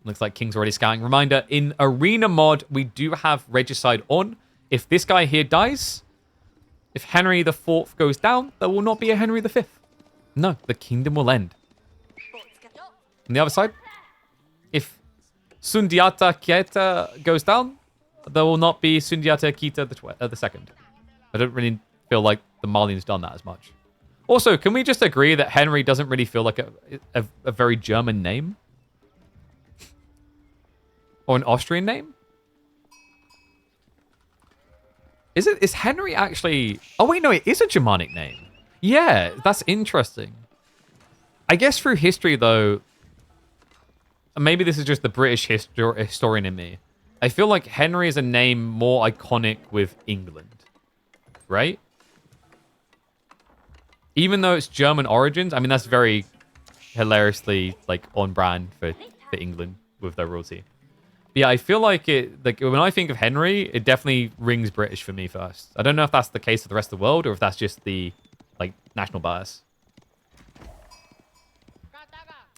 Looks like King's already scouting. Reminder, in Arena mod, we do have Regicide on. If this guy here dies, if Henry IV goes down, there will not be a Henry V. No, the kingdom will end. On the other side, if Sundiata Keita goes down, there will not be Sundiata Keita the second. I don't really feel like the Malian's done that as much. Also, can we just agree that Henry doesn't really feel like a very German name? Or an Austrian name? Is Henry actually... Oh, wait, no, it is a Germanic name. Yeah, that's interesting. I guess through history, though... Maybe this is just the British historian in me. I feel like Henry is a name more iconic with England. Right? Even though it's German origins, I mean, that's very hilariously, like, on brand for England with their royalty. But yeah, I feel like when I think of Henry, it definitely rings British for me first. I don't know if that's the case for the rest of the world or if that's just the, like, national bias.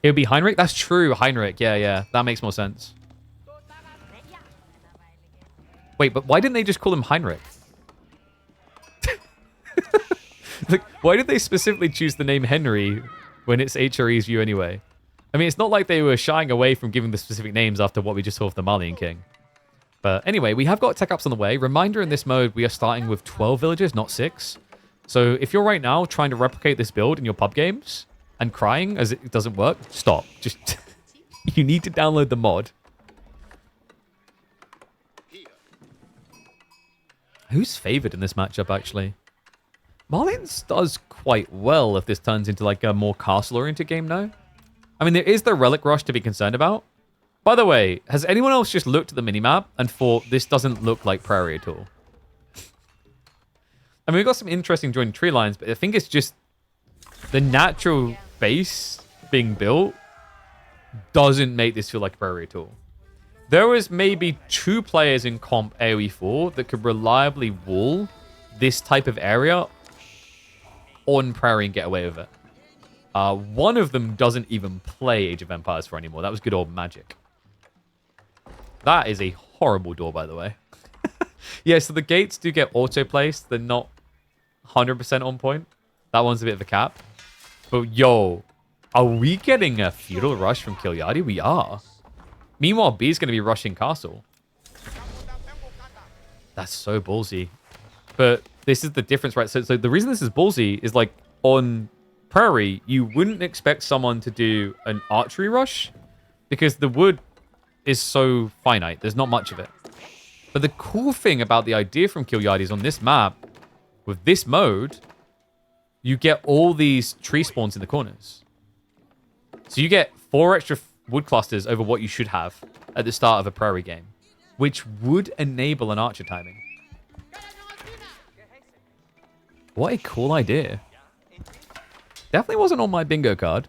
It would be Heinrich? That's true, Heinrich. Yeah. That makes more sense. Wait, but why didn't they just call him Heinrich? Like, why did they specifically choose the name Henry when it's HRE's view anyway? I mean, it's not like they were shying away from giving the specific names after what we just saw of the Malian king. But anyway, we have got tech ups on the way. Reminder, in this mode, we are starting with 12 villagers, not 6. So if you're right now trying to replicate this build in your pub games... and crying as it doesn't work, stop. Just, you need to download the mod. Who's favored in this matchup, actually? Marlins does quite well if this turns into like a more castle-oriented game now. I mean, there is the Relic Rush to be concerned about, By the way, has anyone else just looked at the minimap and thought this doesn't look like prairie at all? I mean, we've got some interesting joined tree lines, but I think it's just the natural base being built doesn't make this feel like prairie at all. There was maybe 2 players in comp AoE 4 that could reliably wall this type of area on prairie and get away with it. One of them doesn't even play Age of Empires 4 anymore. That was good old Magic. That is a horrible door, by the way. Yeah, so the gates do get auto-placed. They're not 100% on point. That one's a bit of a cap. But yo, are we getting a feudal rush from Kilyadi? We are. Meanwhile, B's going to be rushing castle. That's so ballsy. But this is the difference, right? So the reason this is ballsy is like on prairie, you wouldn't expect someone to do an archery rush because the wood is so finite. There's not much of it. But the cool thing about the idea from Kilyadi is on this map, with this mode, you get all these tree spawns in the corners. So you get 4 extra wood clusters over what you should have at the start of a prairie game, which would enable an archer timing. What a cool idea. Definitely wasn't on my bingo card.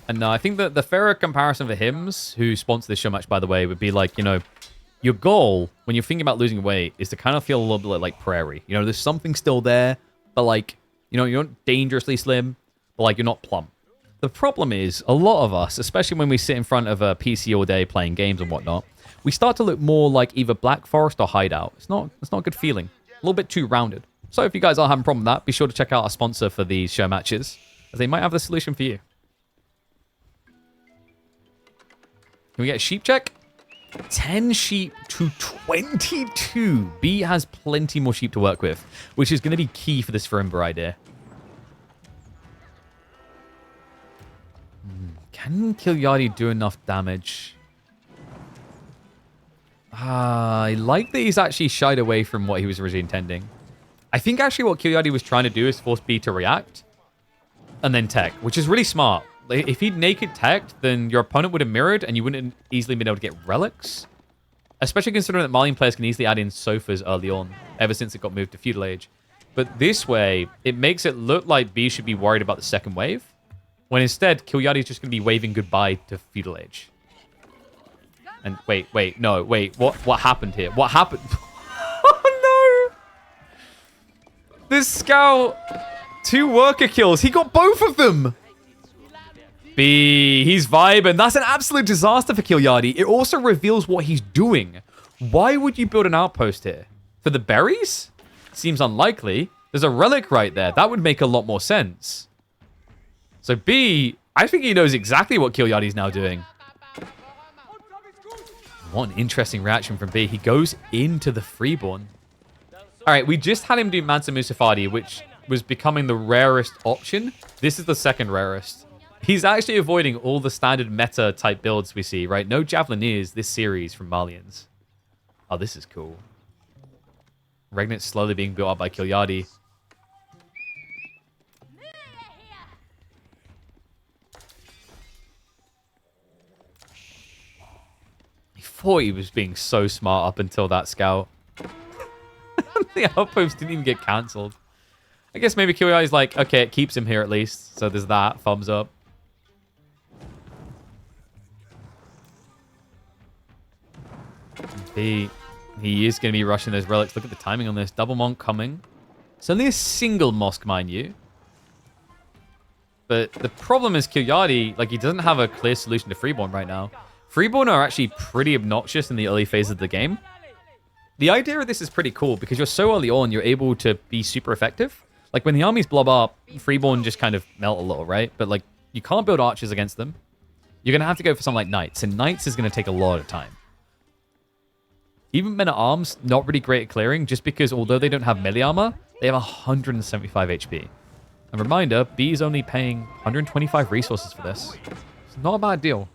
And I think that the fairer comparison for Hims, who sponsor this show much, by the way, would be like, you know, your goal when you're thinking about losing weight is to kind of feel a little bit like prairie. You know, there's something still there, but like, you know, you're not dangerously slim, but like you're not plump. The problem is a lot of us, especially when we sit in front of a PC all day playing games and whatnot, we start to look more like either Black Forest or Hideout. It's not a good feeling. A little bit too rounded. So if you guys are having a problem with that, be sure to check out our sponsor for these show matches, as they might have the solution for you. Can we get a sheep check? 10 sheep to 22. B has plenty more sheep to work with, which is going to be key for this Farimba idea. Can Kilyadi do enough damage? I like that he's actually shied away from what he was originally intending. I think actually what Kilyadi was trying to do is force B to react and then tech, which is really smart. If he'd naked teched, then your opponent would have mirrored and you wouldn't have easily been able to get relics. Especially considering that Malian players can easily add in sofas early on, ever since it got moved to feudal age. But this way, it makes it look like B should be worried about the second wave, when instead, Kilyadi is just going to be waving goodbye to feudal age. And wait, what happened here? What happened? Oh no! This scout, 2 worker kills. He got both of them! B, he's vibing. That's an absolute disaster for Kilyadi. It also reveals what he's doing. Why would you build an outpost here? For the berries? Seems unlikely. There's a relic right there. That would make a lot more sense. So B, I think he knows exactly what Kilyadi's now doing. What an interesting reaction from B. He goes into the freeborn. All right, we just had him do Mansa Musafadi, which was becoming the rarest option. This is the second rarest. He's actually avoiding all the standard meta type builds we see, right? No Javelineers this series from Malians. Oh, this is cool. Regnant's slowly being built up by Kilyadi. He thought he was being so smart up until that scout. The outpost didn't even get cancelled. I guess maybe Kilyadi's like, okay, it keeps him here at least. So there's that. Thumbs up. He is going to be rushing those relics. Look at the timing on this. Double Monk coming. It's only a single mosque, mind you. But the problem is Kilyadi, like, he doesn't have a clear solution to Freeborn right now. Freeborn are actually pretty obnoxious in the early phase of the game. The idea of this is pretty cool because you're so early on, you're able to be super effective. Like, when the armies blob up, Freeborn just kind of melt a little, right? But, like, you can't build archers against them. You're going to have to go for something like Knights, and Knights is going to take a lot of time. Even Men-at-Arms, not really great at clearing, just because although they don't have melee armor, they have 175 HP. A reminder, B is only paying 125 resources for this. It's not a bad deal.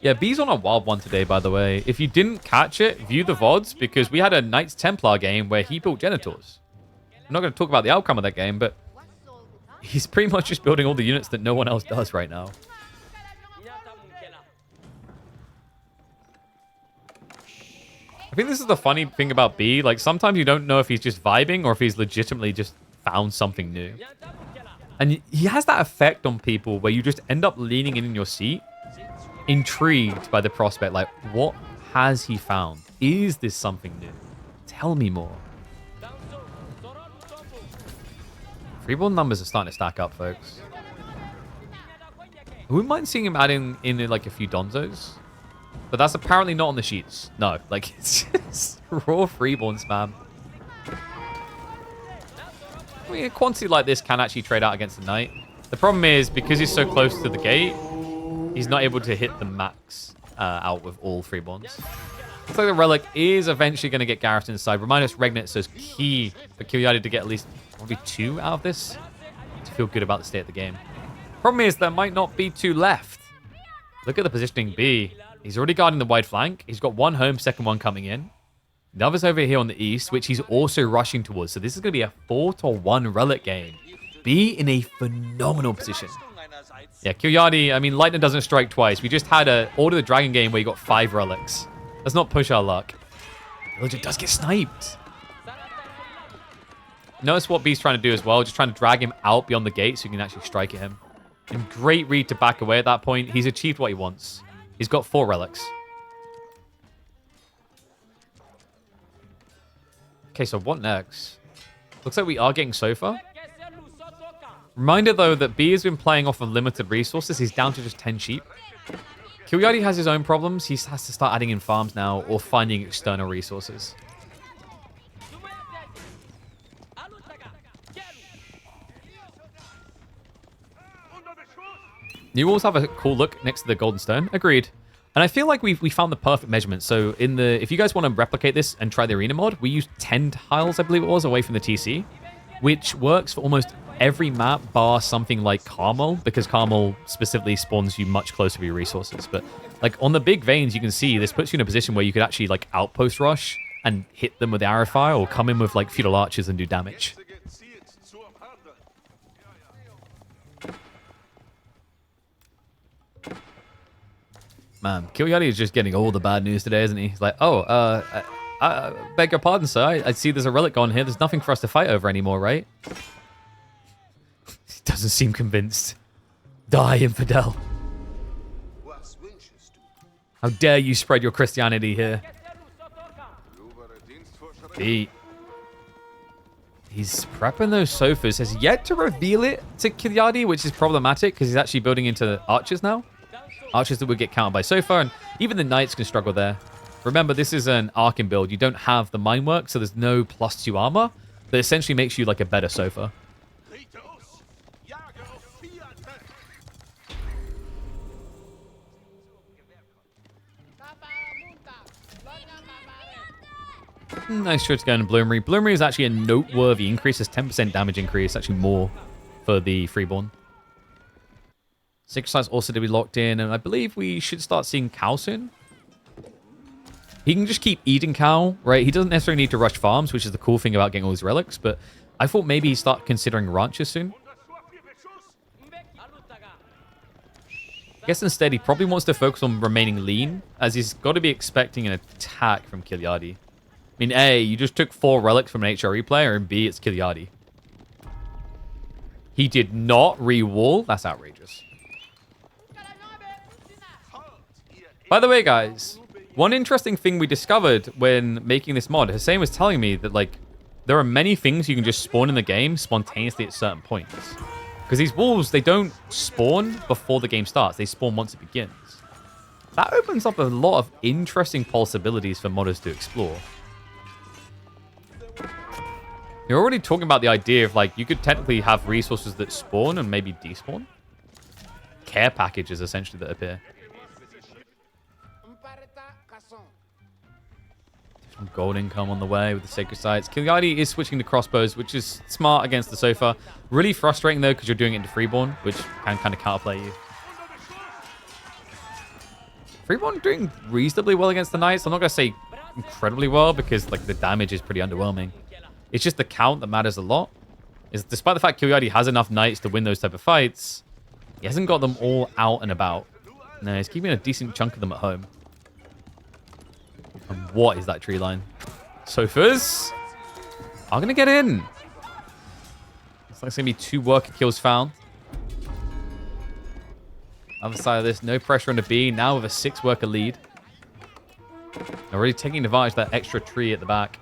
Yeah, B's on a wild one today, by the way. If you didn't catch it, view the VODs, because we had a Knights Templar game where he built Genitors. I'm not going to talk about the outcome of that game, but he's pretty much just building all the units that no one else does right now. I think this is the funny thing about B. Like, sometimes you don't know if he's just vibing or if he's legitimately just found something new. And he has that effect on people where you just end up leaning in your seat, intrigued by the prospect. Like, what has he found? Is this something new? Tell me more. Freeborn numbers are starting to stack up, folks. I wouldn't mind seeing him adding in like a few Donzos. But that's apparently not on the sheets. No, like, it's just raw Freeborn spam. I mean, a quantity like this can actually trade out against the Knight. The problem is, because he's so close to the gate, he's not able to hit the max out with all Freeborns. Looks like the Relic is eventually going to get Gareth inside. Remind us, Regnit, so it's key for Kilyadi to get at least probably 2 out of this to feel good about the state of the game. Problem is, there might not be 2 left. Look at the positioning B. He's already guarding the wide flank. He's got 1 home, second one coming in. The other's over here on the east, which he's also rushing towards. So this is going to be a 4-1 Relic game. B in a phenomenal position. Yeah, Kilyadi, I mean, lightning doesn't strike twice. We just had a Order of the Dragon game where you got 5 relics. Let's not push our luck. Villager does get sniped. Notice what B's trying to do as well. Just trying to drag him out beyond the gate so you can actually strike at him. And great read to back away at that point. He's achieved what he wants. He's got 4 relics. Okay, so what next? Looks like we are getting Sofa. Reminder, though, that B has been playing off of limited resources. He's down to just 10 sheep. Kilyadi has his own problems. He has to start adding in farms now or finding external resources. New walls have a cool look next to the golden stone. Agreed. And I feel like we found the perfect measurement. So if you guys want to replicate this and try the arena mod, we used 10 tiles, I believe it was, away from the TC, which works for almost every map bar something like Carmel, because Carmel specifically spawns you much closer to your resources. But like on the big veins, you can see this puts you in a position where you could actually like outpost rush and hit them with arrow fire, or come in with like feudal archers and do damage. Man, Kilyadi is just getting all the bad news today, isn't he? He's like, oh, I beg your pardon, sir. I see there's a relic on here. There's nothing for us to fight over anymore, right? He doesn't seem convinced. Die, infidel. How dare you spread your Christianity here? He's prepping those sofas. Has yet to reveal it to Kilyadi, which is problematic because he's actually building into archers now. Archers that would get countered by Sofa, and even the Knights can struggle there. Remember, this is an Arkin build. You don't have the mine work, so there's no +2 armor. That essentially makes you like a better Sofa. Nice shot going to Bloomery. Bloomery is actually a noteworthy increase. It's 10% damage increase. Actually more for the Freeborn. Sacred Sites also to be locked in, and I believe we should start seeing Cow soon. He can just keep eating Cow, right? He doesn't necessarily need to rush farms, which is the cool thing about getting all these relics, but I thought maybe he'd start considering ranches soon. I guess instead he probably wants to focus on remaining lean, as he's got to be expecting an attack from Kilyadi. I mean, A, you just took 4 relics from an HRE player, and B, it's Kilyadi. He did not re-wall. That's outrageous. By the way, guys, one interesting thing we discovered when making this mod, Hussein was telling me that, like, there are many things you can just spawn in the game spontaneously at certain points. Because these wolves, they don't spawn before the game starts. They spawn once it begins. That opens up a lot of interesting possibilities for modders to explore. You're already talking about the idea of, like, you could technically have resources that spawn and maybe despawn. Care packages, essentially, that appear. Some gold income on the way with the Sacred Sites. Kilyadi is switching to crossbows, which is smart against the Sofa. Really frustrating, though, because you're doing it into Freeborn, which can kind of counterplay you. Freeborn doing reasonably well against the Knights. I'm not going to say incredibly well because like the damage is pretty underwhelming. It's just the count that matters a lot. Is despite the fact Kiliadi has enough Knights to win those type of fights, he hasn't got them all out and about. No, he's keeping a decent chunk of them at home. And what is that tree line? Sofas are going to get in. Looks like it's going to be 2 worker kills found. Other side of this, no pressure on the B. Now with a 6 worker lead. Already taking advantage of that extra tree at the back.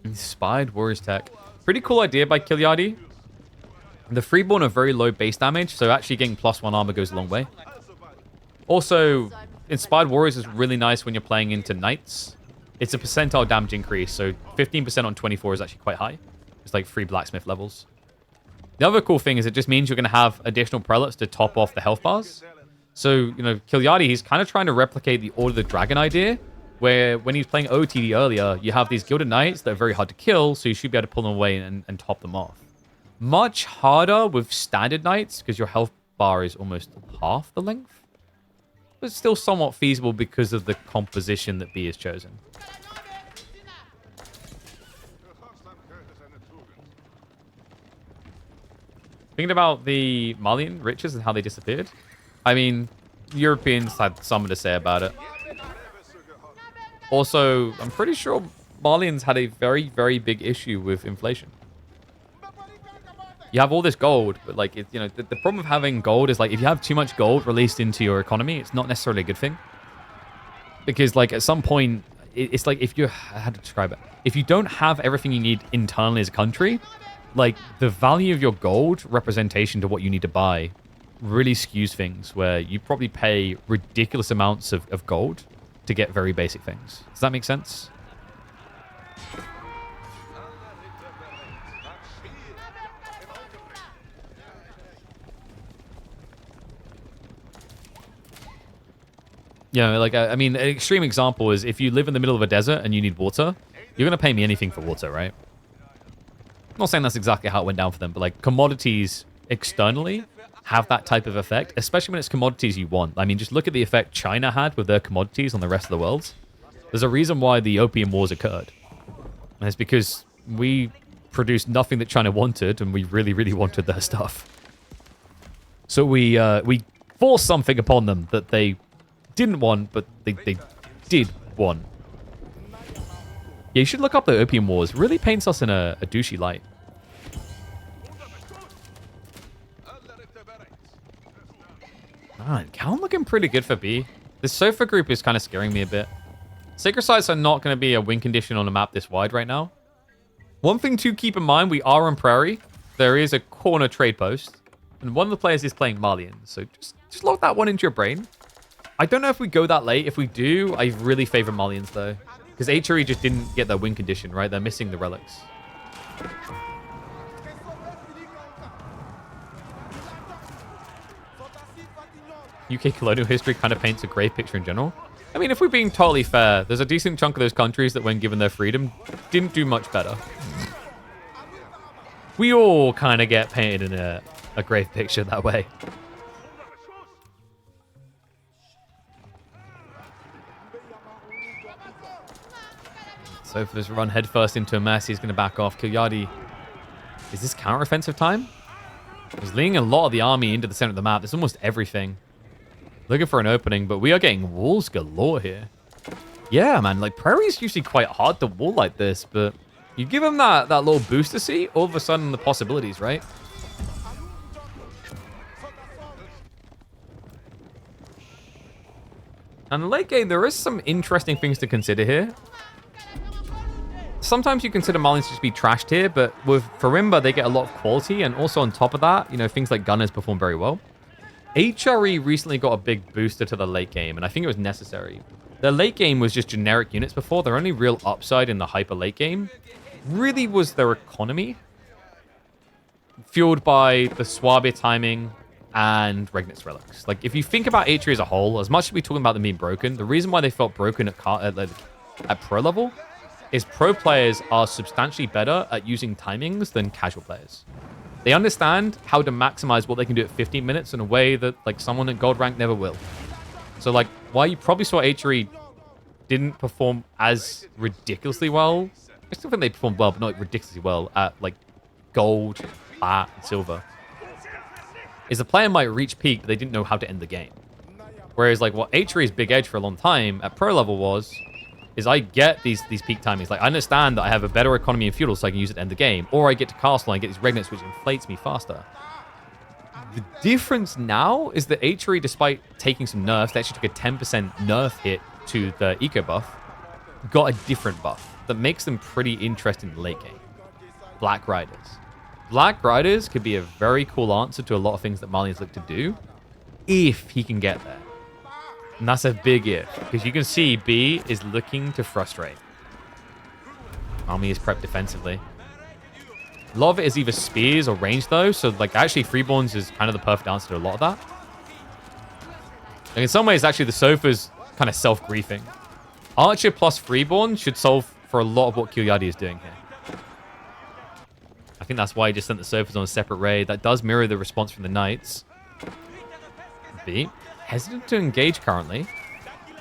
Inspired Warriors Tech. Pretty cool idea by Kiliadi. The Freeborn are very low base damage, so actually getting +1 armor goes a long way. Also, Inspired Warriors is really nice when you're playing into Knights. It's a percentile damage increase, so 15% on 24 is actually quite high. It's like 3 blacksmith levels. The other cool thing is it just means you're going to have additional prelates to top off the health bars. So, you know, Kiliadi, he's kind of trying to replicate the Order of the Dragon idea, where when he's playing OTD earlier, you have these Gilded Knights that are very hard to kill, so you should be able to pull them away and top them off. Much harder with standard Knights, because your health bar is almost half the length. But still somewhat feasible because of the composition that B is chosen. Thinking about the Malian riches and how they disappeared, I mean, Europeans had something to say about it. Also, I'm pretty sure Malians had a very, very big issue with inflation. You have all this gold, but like, you know, the problem of having gold is like, if you have too much gold released into your economy, it's not necessarily a good thing. Because like at some point, it's like if you, how to describe it? If you don't have everything you need internally as a country, like the value of your gold representation to what you need to buy really skews things where you probably pay ridiculous amounts of gold to get very basic things. Does that make sense? Yeah, like, I mean, an extreme example is if you live in the middle of a desert and you need water, you're going to pay me anything for water, right? I'm not saying that's exactly how it went down for them, but like commodities externally have that type of effect, especially when it's commodities you want. I mean, just look at the effect China had with their commodities on the rest of the world. There's a reason why the Opium Wars occurred. And it's because we produced nothing that China wanted, and we really, really wanted their stuff. So we forced something upon them that they didn't want, but they did want. Yeah, you should look up the Opium Wars. It really paints us in a douchey light. Man, Cal looking pretty good for B. This Sofa group is kind of scaring me a bit. Sacred Sites are not going to be a win condition on a map this wide right now. One thing to keep in mind, we are on Prairie. There is a corner trade post. And one of the players is playing Malian. So just lock that one into your brain. I don't know if we go that late. If we do, I really favor Malians though. Because HRE just didn't get their win condition, right? They're missing the relics. UK colonial history kind of paints a grey picture in general. I mean, if we're being totally fair, there's a decent chunk of those countries that when given their freedom, didn't do much better. We all kind of get painted in a grey picture that way. So for this run headfirst into a mess, he's going to back off. Kiliadi, is this counter-offensive time? He's leading a lot of the army into the center of the map. There's almost everything. Looking for an opening, but we are getting walls galore here. Yeah, man, like Prairie's usually quite hard to wall like this, but you give him that little booster seat, all of a sudden the possibilities, right? And late game, there is some interesting things to consider here. Sometimes you consider Malians just be trashed here, but with Farimba, they get a lot of quality, and also on top of that, you know, things like Gunners perform very well. HRE recently got a big booster to the late game, and I think it was necessary. Their late game was just generic units before. Their only real upside in the hyper late game really was their economy, fueled by the Swabia timing and Regnit's relics. Like, if you think about HRE as a whole, as much as we're talking about them being broken, the reason why they felt broken at pro level is pro players are substantially better at using timings than casual players. They understand how to maximize what they can do at 15 minutes in a way that like someone at gold rank never will. So like, while you probably saw H3 didn't perform as ridiculously well, I still think they performed well, but not ridiculously well at like gold, plat, and silver, is the player might reach peak, but they didn't know how to end the game. Whereas like what H3's big edge for a long time at pro level was, is I get these peak timings. Like I understand that I have a better economy in feudal so I can use it to end the game. Or I get to castle and I get these regnants which inflates me faster. The difference now is that H3, despite taking some nerfs, they actually took a 10% nerf hit to the eco buff, got a different buff that makes them pretty interesting in the late game. Black Riders. Black Riders could be a very cool answer to a lot of things that Malians look to do if he can get there. And that's a big if, because you can see B is looking to frustrate. Army is prepped defensively. A lot of it is either spears or range though, so like actually Freeborns is kind of the perfect answer to a lot of that. And in some ways, actually the Sofa's kind of self-griefing. Archer plus Freeborn should solve for a lot of what Kilyadi is doing here. I think that's why he just sent the Sofas on a separate raid. That does mirror the response from the Knights. B, hesitant to engage currently.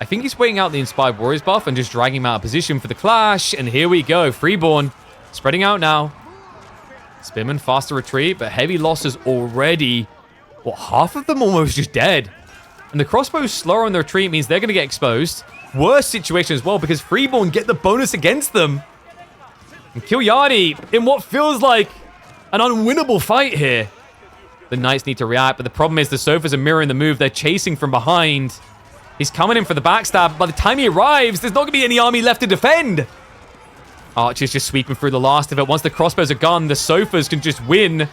I think he's waiting out the Inspired Warriors buff and just dragging him out of position for the clash. And here we go. Freeborn spreading out now. Spearman faster retreat, but heavy losses already. Well, half of them almost just dead. And the crossbows slower on the retreat means they're going to get exposed. Worse situation as well because Freeborn get the bonus against them. And Kilyadi in what feels like an unwinnable fight here. The Knights need to react, but the problem is the Sofas are mirroring the move. They're chasing from behind. He's coming in for the backstab. By the time he arrives, there's not going to be any army left to defend. Archer's just sweeping through the last of it. Once the crossbows are gone, the Sofas can just win.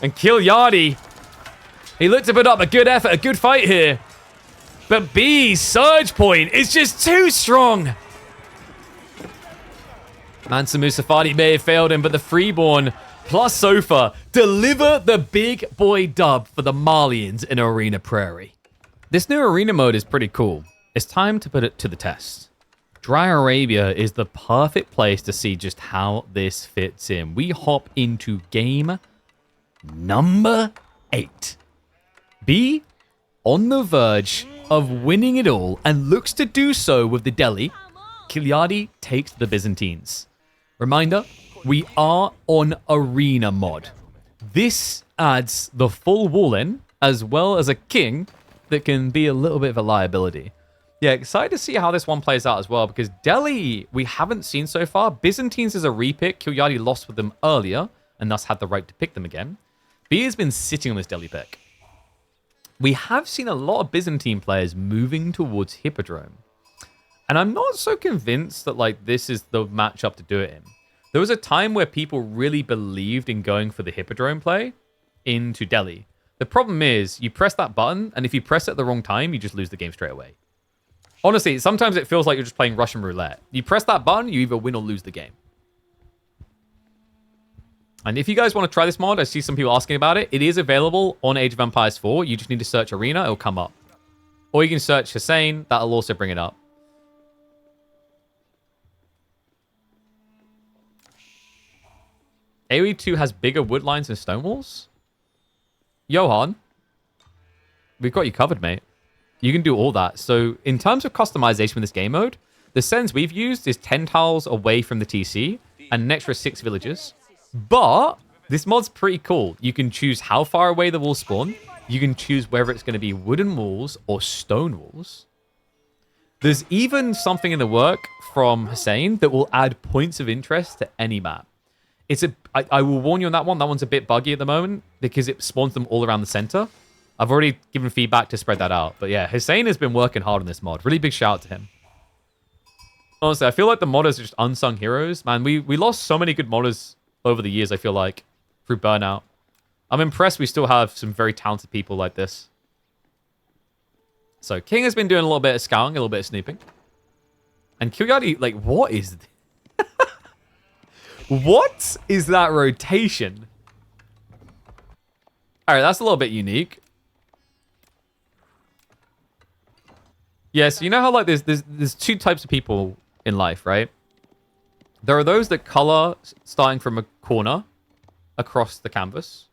And Kilyadi, he looked to put up a good effort, a good fight here. But B's surge point is just too strong. Mansa Musafati may have failed him, but the Freeborn plus Sofa deliver the big boy dub for the Malians in Arena Prairie. This new arena mode is pretty cool. It's time to put it to the test. Dry Arabia is the perfect place to see just how this fits in. We hop into game number 8. B on the verge of winning it all and looks to do so with the Delhi. Kilyadi takes the Byzantines. Reminder, we are on arena mod. This adds the full wall in, as well as a king that can be a little bit of a liability. Yeah, excited to see how this one plays out as well, because Delhi, we haven't seen so far. Byzantines is a repick. Kilyadi lost with them earlier, and thus had the right to pick them again. B has been sitting on this Delhi pick. We have seen a lot of Byzantine players moving towards Hippodrome. And I'm not so convinced that like this is the matchup to do it in. There was a time where people really believed in going for the Hippodrome play into Delhi. The problem is you press that button, and if you press it at the wrong time, you just lose the game straight away. Honestly, sometimes it feels like you're just playing Russian roulette. You press that button, you either win or lose the game. And if you guys want to try this mod, I see some people asking about it. It is available on Age of Empires 4. You just need to search Arena, it'll come up. Or you can search Hussein, that'll also bring it up. AoE 2 has bigger wood lines and stone walls? Johan, we've got you covered, mate. You can do all that. So in terms of customization with this game mode, the settings we've used is 10 tiles away from the TC and an extra 6 villages. But this mod's pretty cool. You can choose how far away the walls spawn. You can choose whether it's going to be wooden walls or stone walls. There's even something in the work from Hussein that will add points of interest to any map. I will warn you on that one. That one's a bit buggy at the moment because it spawns them all around the center. I've already given feedback to spread that out. But yeah, Hussein has been working hard on this mod. Really big shout out to him. Honestly, I feel like the modders are just unsung heroes. Man, we lost so many good modders over the years, I feel like, through burnout. I'm impressed we still have some very talented people like this. So King has been doing a little bit of scouting, a little bit of snooping. And Kilyadi, like, what is... What is that rotation? All right, that's a little bit unique. Yeah, so you know how like there's two types of people in life, right? There are those that color starting from a corner across the canvas.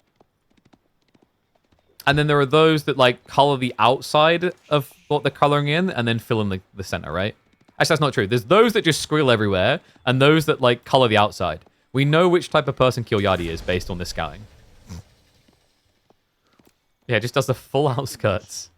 And then there are those that like color the outside of what they're coloring in and then fill in the center, right? Actually, that's not true. There's those that just scribble everywhere and those that like color the outside. We know which type of person Kilyadi is based on this scouting. Yeah, it just does the full outskirts.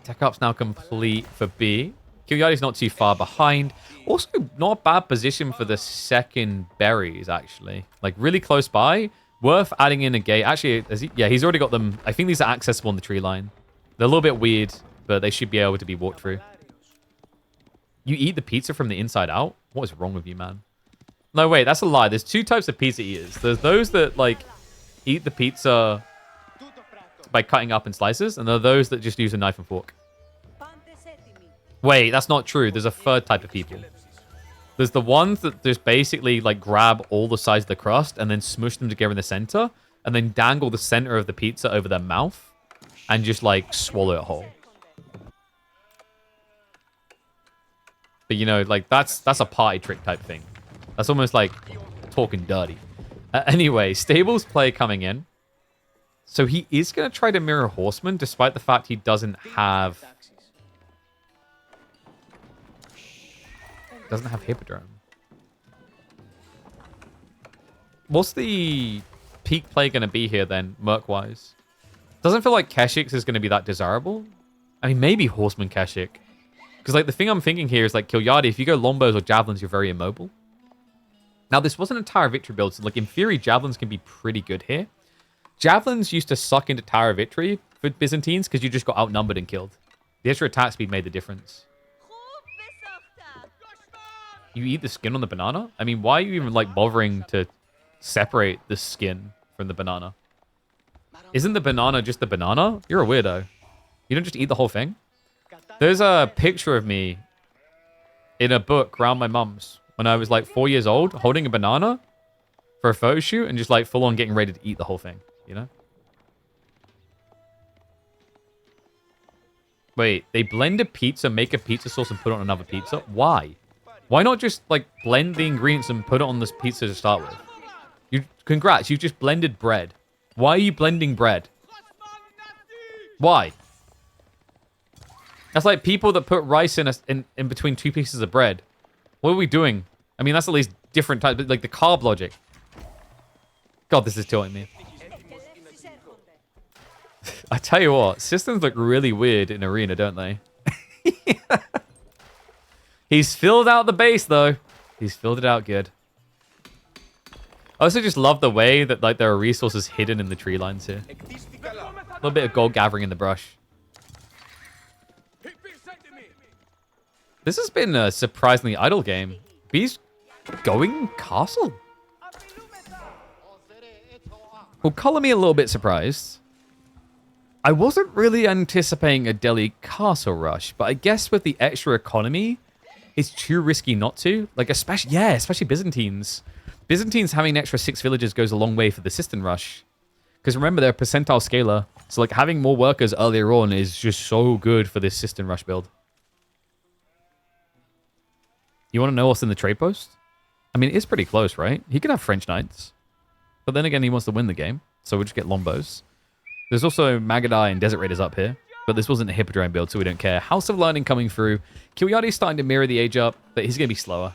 Tech up's now complete for B. Kilyadi's not too far behind. Also, not a bad position for the second berries, actually. Like, really close by. Worth adding in a gate. Actually, he's already got them. I think these are accessible on the tree line. They're a little bit weird, but they should be able to be walked through. You eat the pizza from the inside out? What is wrong with you, man? No, wait, that's a lie. There's two types of pizza eaters. There's those that, like, eat the pizza by cutting up in slices, and there are those that just use a knife and fork. Wait, that's not true. There's a third type of people. There's the ones that just basically like grab all the sides of the crust and then smush them together in the center and then dangle the center of the pizza over their mouth and just like swallow it whole. But you know, like that's a party trick type thing. That's almost like talking dirty. Anyway, Stables play coming in. So he is going to try to mirror Horseman despite the fact he doesn't have Hippodrome. What's the peak play going to be here then, Merc-wise? Doesn't feel like Keshik's is going to be that desirable. I mean, maybe Horseman Keshik. Because like the thing I'm thinking here is like Kilyadi, if you go Lombos or Javelins, you're very immobile. Now, this wasn't a Tower of Victory build, so like in theory, Javelins can be pretty good here. Javelins used to suck into Tower of Victory for Byzantines because you just got outnumbered and killed. The extra attack speed made the difference. You eat the skin on the banana? I mean, why are you even, like, bothering to separate the skin from the banana? Isn't the banana just the banana? You're a weirdo. You don't just eat the whole thing? There's a picture of me in a book around my mum's when I was, like, 4 years old, holding a banana for a photo shoot and just, like, full-on getting ready to eat the whole thing, you know? Wait, they blend a pizza, make a pizza sauce, and put it on another pizza? Why? Why not just, like, blend the ingredients and put it on this pizza to start with? Congrats, you just blended bread. Why are you blending bread? Why? That's like people that put rice in between two pieces of bread. What are we doing? I mean, that's at least different types, like the carb logic. God, this is tilting me. I tell you what, systems look really weird in Arena, don't they? He's filled out the base, though. He's filled it out good. I also just love the way that like there are resources hidden in the tree lines here. A little bit of gold gathering in the brush. This has been a surprisingly idle game. B's going castle. Well, color me a little bit surprised. I wasn't really anticipating a Delhi castle rush, but I guess with the extra economy, it's too risky not to. Like, especially Byzantines. Byzantines having an extra 6 villages goes a long way for the Sistan rush. Because remember, they're a percentile scaler. So, like, having more workers earlier on is just so good for this Sistan rush build. You want to know what's in the trade post? I mean, it's pretty close, right? He could have French Knights. But then again, he wants to win the game. So we'll just get Lombos. There's also Magadai and Desert Raiders up here. But this wasn't a Hippodrome build, so we don't care. House of Learning coming through. Kilyadi's starting to mirror the age up, but he's going to be slower.